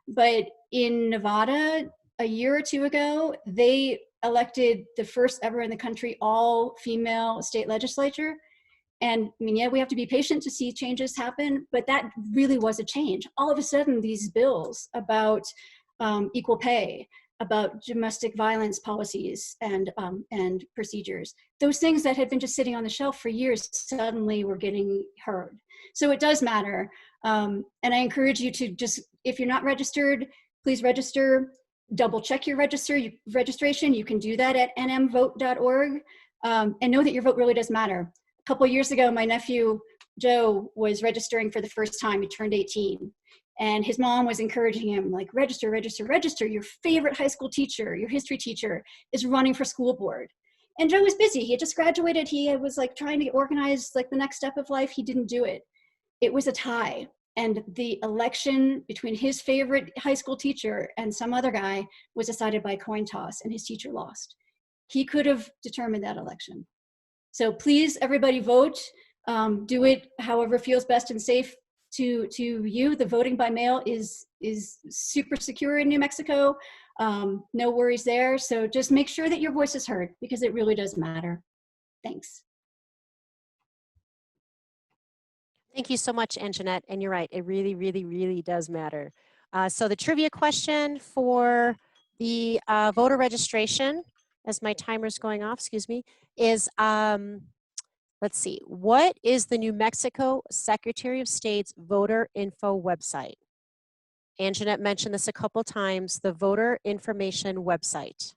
[SPEAKER 10] but in Nevada, a year or two ago, they elected the first ever in the country all-female state legislature. And I mean, yeah, we have to be patient to see changes happen, but that really was a change. All of a sudden, these bills about equal pay, about domestic violence policies and procedures, those things that had been just sitting on the shelf for years suddenly were getting heard. So it does matter. And I encourage you to just, if you're not registered, please register. Double check your registration. You can do that at nmvote.org, and know that your vote really does matter. A couple of years ago, my nephew, Joe, was registering for the first time. He turned 18. And his mom was encouraging him, like, register, register, register. Your favorite high school teacher, your history teacher, is running for school board. And Joe was busy. He had just graduated. He was like trying to organize like the next step of life. He didn't do it. It was a tie. And the election between his favorite high school teacher and some other guy was decided by coin toss, and his teacher lost. He could have determined that election. So please, everybody vote. Do it however feels best and safe to you. The voting by mail is super secure in New Mexico. No worries there. So just make sure that your voice is heard, because it really does matter. Thanks.
[SPEAKER 1] Thank you so much, Anjanette. And you're right, it really, really, really does matter. So the trivia question for the voter registration, as my timer's going off, excuse me, is, let's see, what is the New Mexico Secretary of State's voter info website? Anjanette mentioned this a couple times, the voter information website.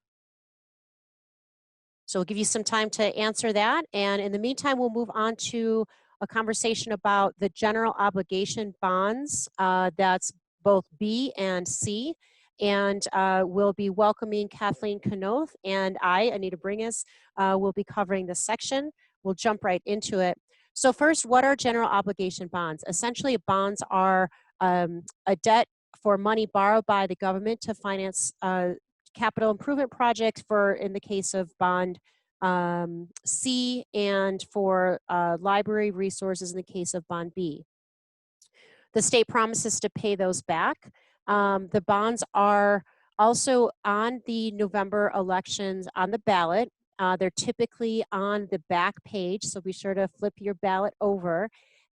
[SPEAKER 1] So we'll give you some time to answer that. And in the meantime, we'll move on to a conversation about the general obligation bonds. That's both B and C. And we'll be welcoming Kathleen Knoth, and I, Anita Bringas, will be covering this section. We'll jump right into it. So first, what are general obligation bonds? Essentially, bonds are a debt for money borrowed by the government to finance capital improvement projects, for, in the case of bond C, and for library resources in the case of bond B. The state promises to pay those back. The bonds are also on the November elections on the ballot. They're typically on the back page, so be sure to flip your ballot over,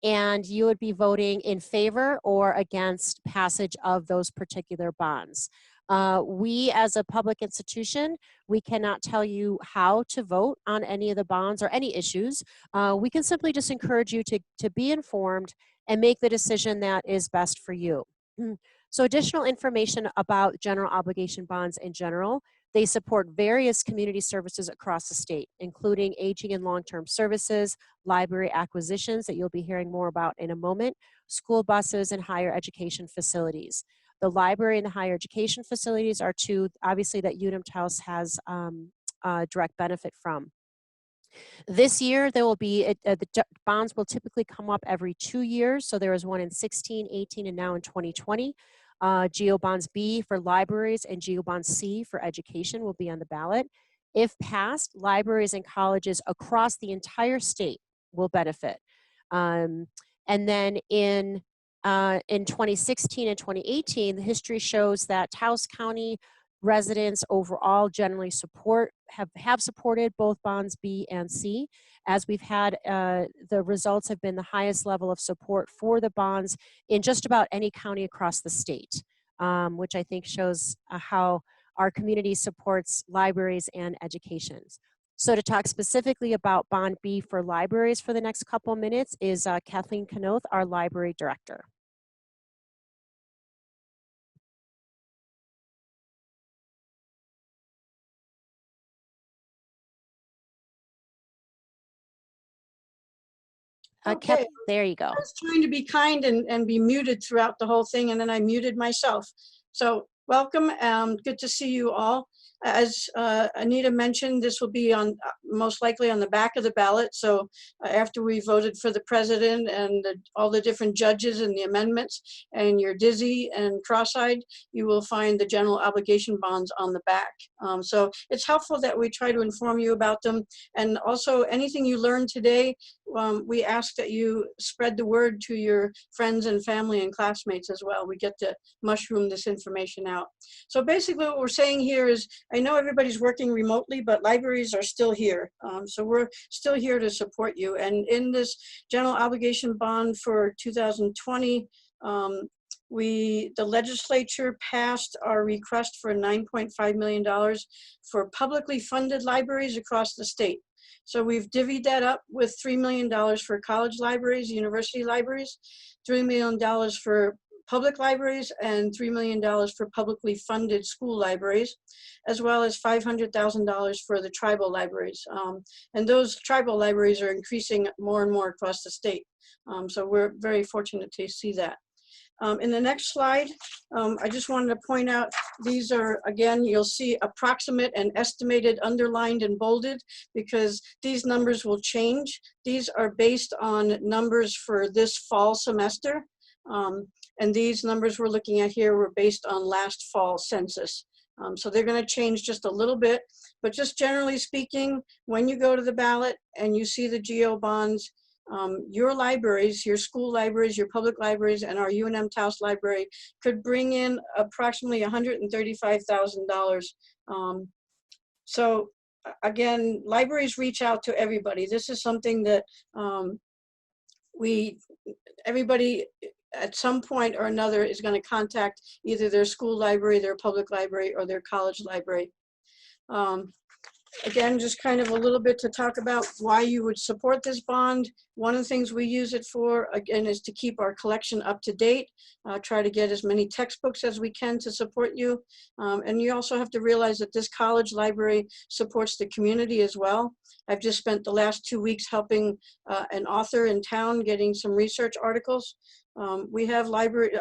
[SPEAKER 1] and you would be voting in favor or against passage of those particular bonds. We, as a public institution, we cannot tell you how to vote on any of the bonds or any issues. We can simply just encourage you to be informed and make the decision that is best for you. So additional information about general obligation bonds in general: they support various community services across the state, including aging and long-term services, library acquisitions that you'll be hearing more about in a moment, school buses, and higher education facilities. The library and the higher education facilities are two, obviously, that UNM-Taos has direct benefit from. This year, there will be, the bonds will typically come up every 2 years. So there was one in 16, 18, and now in 2020. GO Bonds B for libraries and GO Bonds C for education will be on the ballot. If passed, libraries and colleges across the entire state will benefit. And then in 2016 and 2018, the history shows that Taos County residents overall generally have supported both bonds B and C, as we've had the results have been the highest level of support for the bonds in just about any county across the state, which I think shows how our community supports libraries and education. So to talk specifically about bond B for libraries for the next couple minutes is Kathleen Knoth, our library director.
[SPEAKER 11] Okay,
[SPEAKER 1] there you go.
[SPEAKER 11] I was trying to be kind and be muted throughout the whole thing, and then I muted myself. So welcome, good to see you all. As Anita mentioned, this will be on most likely on the back of the ballot. So after we voted for the president and all the different judges and the amendments, and you're dizzy and cross-eyed, you will find the general obligation bonds on the back. So it's helpful that we try to inform you about them. And also anything you learned today, we ask that you spread the word to your friends and family and classmates as well. We get to mushroom this information out. So basically what we're saying here is, I know everybody's working remotely, but libraries are still here. So we're still here to support you. And in this general obligation bond for 2020, the legislature passed our request for $9.5 million for publicly funded libraries across the state. So we've divvied that up with $3 million for college libraries, university libraries, $3 million for public libraries, and $3 million for publicly funded school libraries, as well as $500,000 for the tribal libraries. And those tribal libraries are increasing more and more across the state. So we're very fortunate to see that. In the next slide, I just wanted to point out, these are, again, you'll see approximate and estimated underlined and bolded because these numbers will change. These are based on numbers for this fall semester. And these numbers we're looking at here were based on last fall census. So they're going to change just a little bit, but just generally speaking, when you go to the ballot and you see the GO bonds, your libraries, your school libraries, your public libraries, and our UNM-Taos library could bring in approximately $135,000. So again, libraries reach out to everybody. This is something that everybody at some point or another is going to contact either their school library, their public library, or their college library. Again, just kind of a little bit to talk about why you would support this bond. One of the things we use it for, again, is to keep our collection up to date, try to get as many textbooks as we can to support you. And you also have to realize that this college library supports the community as well. I've just spent the last 2 weeks helping an author in town getting some research articles. We have library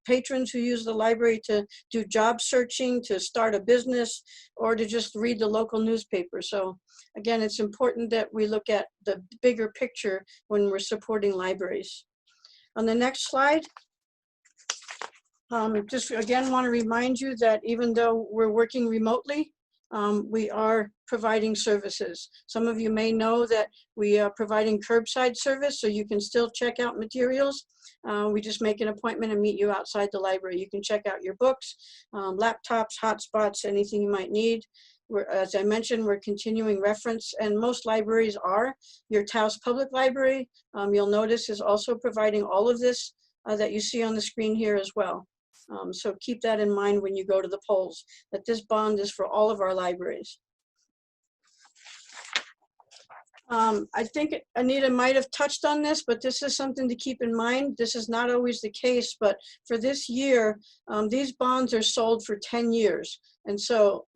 [SPEAKER 11] patrons who use the library to do job searching, to start a business, or to just read the local newspaper. So again, it's important that we look at the bigger picture when we're supporting libraries. On the next slide, just again want to remind you that even though we're working remotely, we are providing services. Some of you may know that we are providing curbside service, so you can still check out materials. We just make an appointment and meet you outside the library. You can check out your books, laptops, hotspots, anything you might need. As I mentioned, we're continuing reference, and most libraries are. Your Taos Public Library, you'll notice, is also providing all of this that you see on the screen here as well. So keep that in mind when you go to the polls, that this bond is for all of our libraries. I think Anita might have touched on this, but this is something to keep in mind. This is not always the case, but for this year, these bonds are sold for 10 years. And so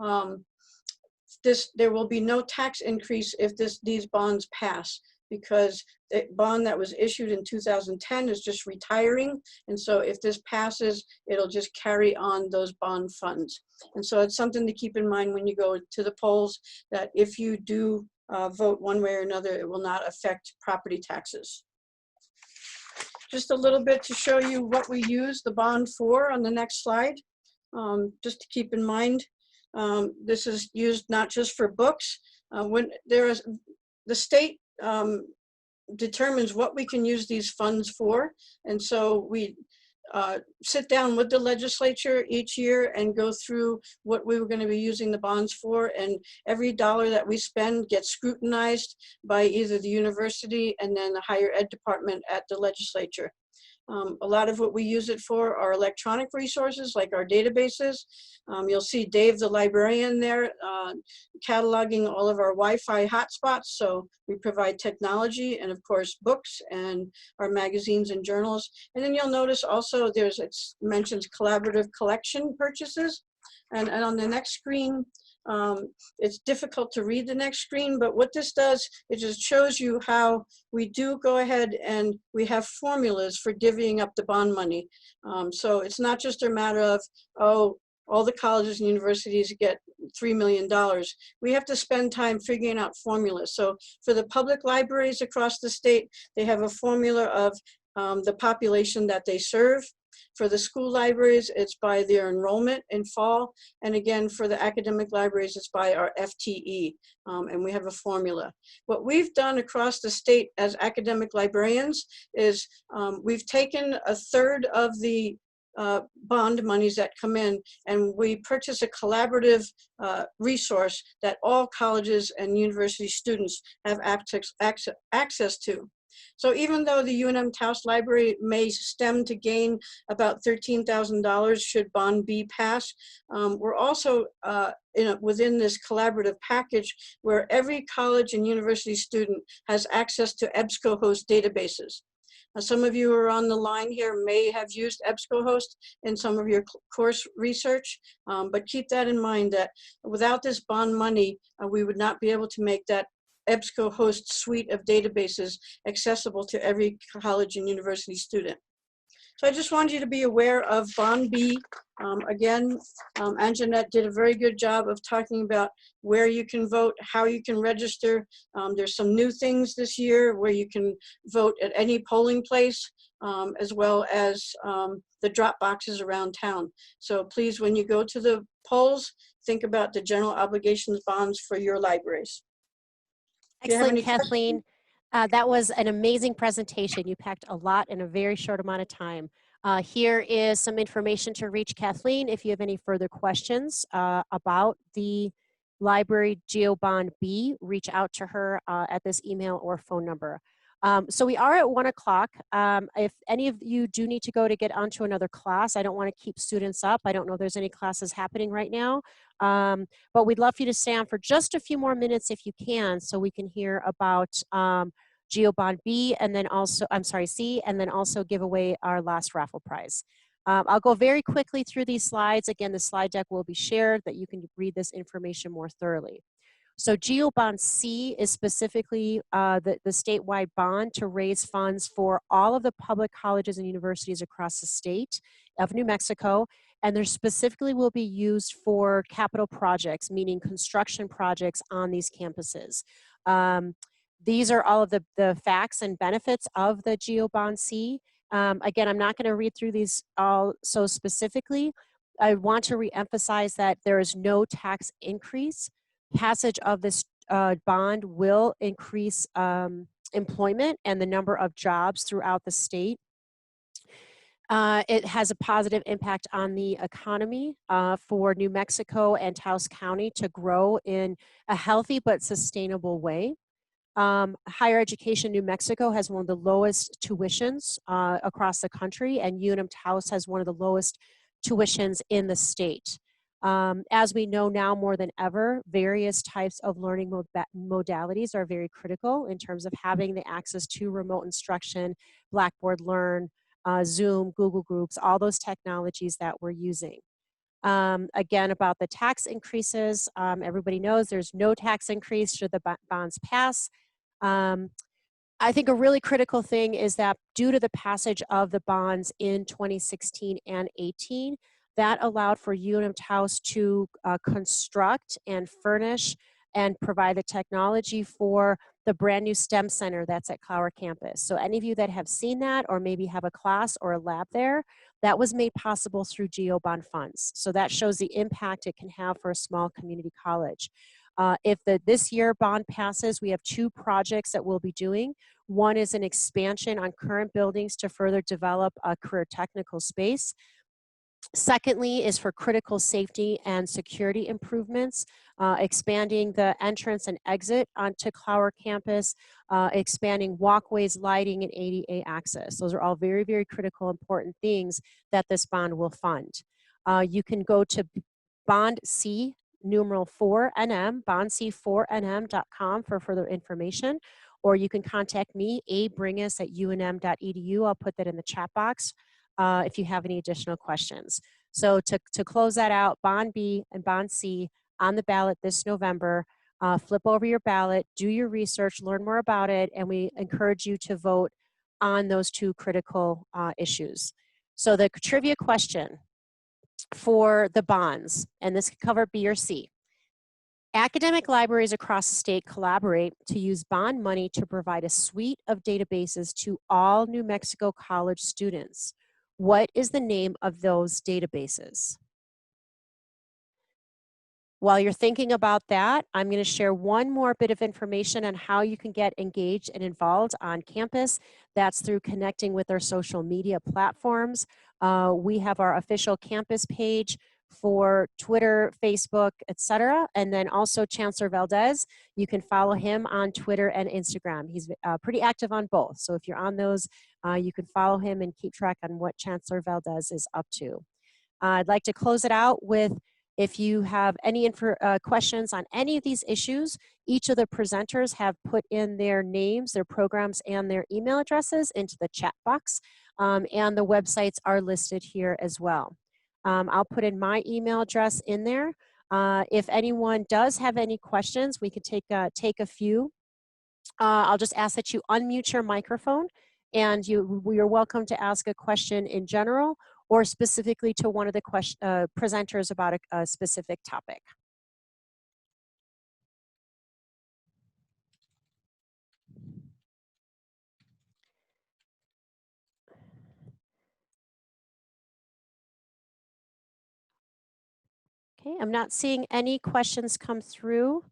[SPEAKER 11] there will be no tax increase if these bonds pass, because the bond that was issued in 2010 is just retiring. And so if this passes, it'll just carry on those bond funds. And so it's something to keep in mind when you go to the polls, that if you do vote one way or another, it will not affect property taxes. Just a little bit to show you what we use the bond for on the next slide. Just to keep in mind, this is used not just for books. When there is, the state determines what we can use these funds for. And so we sit down with the legislature each year and go through what we were going to be using the bonds for. And every dollar that we spend gets scrutinized by either the university and then the higher ed department at the legislature. A lot of what we use it for are electronic resources, like our databases. You'll see Dave, the librarian there, cataloging all of our Wi-Fi hotspots. So we provide technology and of course books and our magazines and journals. And then you'll notice also it mentions collaborative collection purchases. And on the next screen, it's difficult to read the next screen, but what this does, it just shows you how we do go ahead and we have formulas for divvying up the bond money. So it's not just a matter of, oh, all the colleges and universities get $3 million. We have to spend time figuring out formulas. So for the public libraries across the state, they have a formula of the population that they serve. For the school libraries, it's by their enrollment in fall. And again, for the academic libraries, it's by our FTE. And we have a formula. What we've done across the state as academic librarians is we've taken a third of the bond monies that come in, and we purchase a collaborative resource that all colleges and university students have access to. So even though the UNM-Taos library may stem to gain about $13,000 should bond B pass, we're also within this collaborative package where every college and university student has access to EBSCOhost databases. Some of you who are on the line here may have used EBSCOhost in some of your course research, but keep that in mind that without this bond money, we would not be able to make that EBSCOhost suite of databases accessible to every college and university student. So I just wanted you to be aware of Bond B. Again, Anjanette did a very good job of talking about where you can vote, how you can register. There's some new things this year where you can vote at any polling place, as well as the drop boxes around town. So please, when you go to the polls, think about the general obligations bonds for your libraries. Do you have
[SPEAKER 1] Excellent,
[SPEAKER 11] any questions?
[SPEAKER 1] Kathleen. That was an amazing presentation. You packed a lot in a very short amount of time. Here is some information to reach Kathleen if you have any further questions about the library GeoBond B. Reach out to her at this email or phone number. So we are at 1 o'clock. If any of you do need to go to get onto another class, I don't want to keep students up. I don't know if there's any classes happening right now. But we'd love for you to stay on for just a few more minutes if you can, so we can hear about GeoBond B, and then also, I'm sorry, C, and then also give away our last raffle prize. I'll go very quickly through these slides. Again, the slide deck will be shared that you can read this information more thoroughly. So GeoBond C is specifically the statewide bond to raise funds for all of the public colleges and universities across the state of New Mexico. And they specifically will be used for capital projects, meaning construction projects on these campuses. These are all of the facts and benefits of the GeoBond C. Again, I'm not going to read through these all so specifically. I want to reemphasize that there is no tax increase. Passage of this bond will increase employment and the number of jobs throughout the state. It has a positive impact on the economy for New Mexico and Taos County to grow in a healthy but sustainable way. Higher education, New Mexico has one of the lowest tuitions across the country, and UNM-Taos has one of the lowest tuitions in the state. As we know now more than ever, various types of learning modalities are very critical in terms of having the access to remote instruction, Blackboard Learn, Zoom, Google Groups, all those technologies that we're using. Again, about the tax increases, everybody knows there's no tax increase should the bonds pass. I think a really critical thing is that due to the passage of the bonds in 2016 and 18, that allowed for UNM-Taos to construct and furnish and provide the technology for the brand new STEM center that's at Clower campus. So any of you that have seen that or maybe have a class or a lab there, that was made possible through GeoBond funds. So that shows the impact it can have for a small community college. If this year bond passes, we have 2 projects that we'll be doing. One is an expansion on current buildings to further develop a career technical space. Secondly is for critical safety and security improvements, expanding the entrance and exit onto Clower campus, expanding walkways, lighting, and ADA access. Those are all very, very critical, important things that this bond will fund. You can go to Bond C, numeral 4NM, bondc4nm.com for further information, or you can contact me, abringus@unm.edu. I'll put that in the chat box. If you have any additional questions. So to close that out, Bond B and Bond C on the ballot this November. Flip over your ballot, do your research, learn more about it, and we encourage you to vote on those 2 critical issues. So the trivia question for the bonds, and this could cover B or C. Academic libraries across the state collaborate to use bond money to provide a suite of databases to all New Mexico college students. What is the name of those databases? While you're thinking about that, I'm going to share one more bit of information on how you can get engaged and involved on campus. That's through connecting with our social media platforms. We have our official campus page for Twitter, Facebook, etc. And then also Chancellor Valdez, you can follow him on Twitter and Instagram. He's pretty active on both. So if you're on those, you can follow him and keep track on what Chancellor Valdez is up to. I'd like to close it out with, if you have any questions on any of these issues, each of the presenters have put in their names, their programs, and their email addresses into the chat box, and the websites are listed here as well. I'll put in my email address in there. If anyone does have any questions, we could take a few. I'll just ask that you unmute your microphone and you're welcome to ask a question in general or specifically to one of the presenters about a specific topic. Okay, I'm not seeing any questions come through.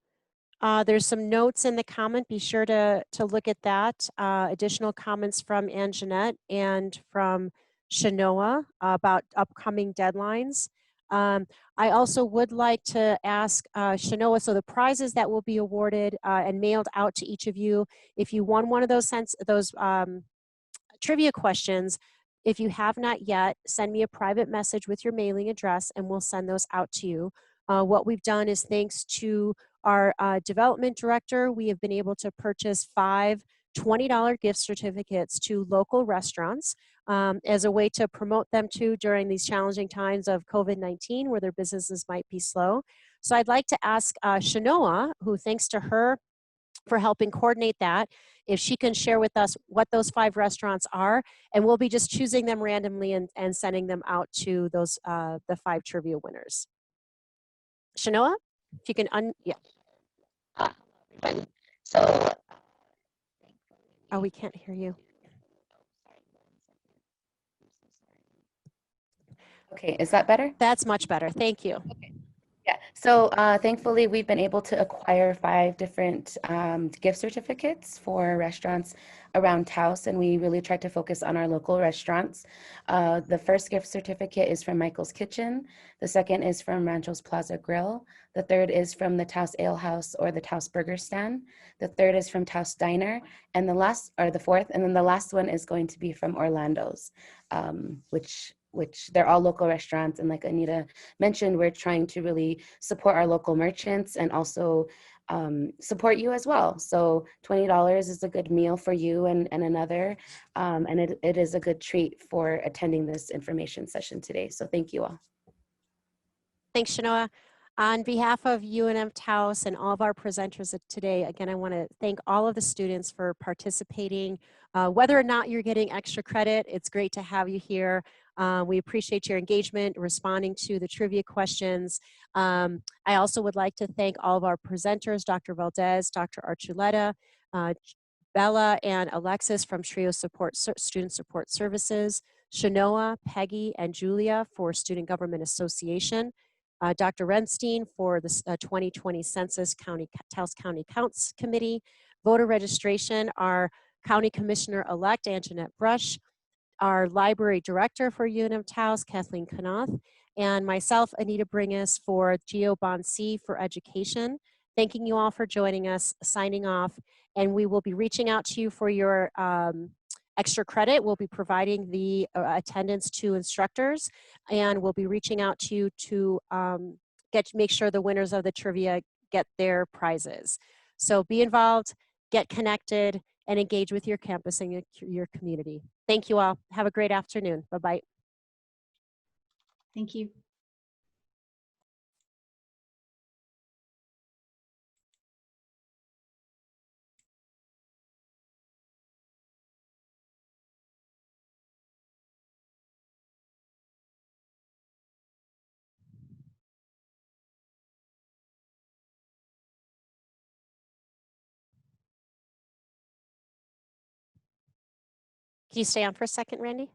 [SPEAKER 1] There's some notes in the comment. Be sure to look at that. Additional comments from Ann Jeanette and from Shanoa about upcoming deadlines. I also would like to ask Shanoa, so the prizes that will be awarded and mailed out to each of you, if you won one of those trivia questions, if you have not yet, send me a private message with your mailing address and we'll send those out to you. What we've done is, thanks to our development director, we have been able to purchase 5 $20 gift certificates to local restaurants as a way to promote them to during these challenging times of COVID-19 where their businesses might be slow. So I'd like to ask Shanoa, who, thanks to her for helping coordinate that, if she can share with us what those 5 restaurants are, and we'll be just choosing them randomly and sending them out to those the 5 trivia winners. Shanoa, if you can yeah.
[SPEAKER 6] So,
[SPEAKER 1] oh, we can't hear you.
[SPEAKER 6] Okay, is that better?
[SPEAKER 1] That's much better. Thank you.
[SPEAKER 6] Okay. Yeah, so thankfully we've been able to acquire 5 different gift certificates for restaurants around Taos, and we really tried to focus on our local restaurants. The first gift certificate is from Michael's Kitchen. The second is from Rancho's Plaza Grill. The third is from the Taos Ale House or the Taos Burger Stand. The third is from Taos Diner, and the fourth, and then the last one is going to be from Orlando's, which they're all local restaurants. And like Anita mentioned, we're trying to really support our local merchants and also support you as well. So $20 is a good meal for you and another, and it is a good treat for attending this information session today. So thank you all.
[SPEAKER 1] Thanks, Shanoa. On behalf of UNM-Taos and all of our presenters today, again, I want to thank all of the students for participating. Whether or not you're getting extra credit, it's great to have you here. We appreciate your engagement, responding to the trivia questions. I also would like to thank all of our presenters, Dr. Valdez, Dr. Archuleta, Bella, and Alexis from TRIO Student Support Services, Shanoa, Peggy, and Julia for Student Government Association, Dr. Renstein for the 2020 Census Taos County Counts Committee, voter registration, our County Commissioner-elect, Anjanette Brush, our library director for UNM-Taos, Kathleen Kanoth, and myself, Anita Bringus, for Geo Bond C for education. Thanking you all for joining us, signing off, and we will be reaching out to you for your extra credit. We'll be providing the attendance to instructors, and we'll be reaching out to you to make sure the winners of the trivia get their prizes. So be involved, get connected, and engage with your campus and your community. Thank you all. Have a great afternoon. Bye-bye.
[SPEAKER 10] Thank you.
[SPEAKER 1] Can you stay on for a second, Randy?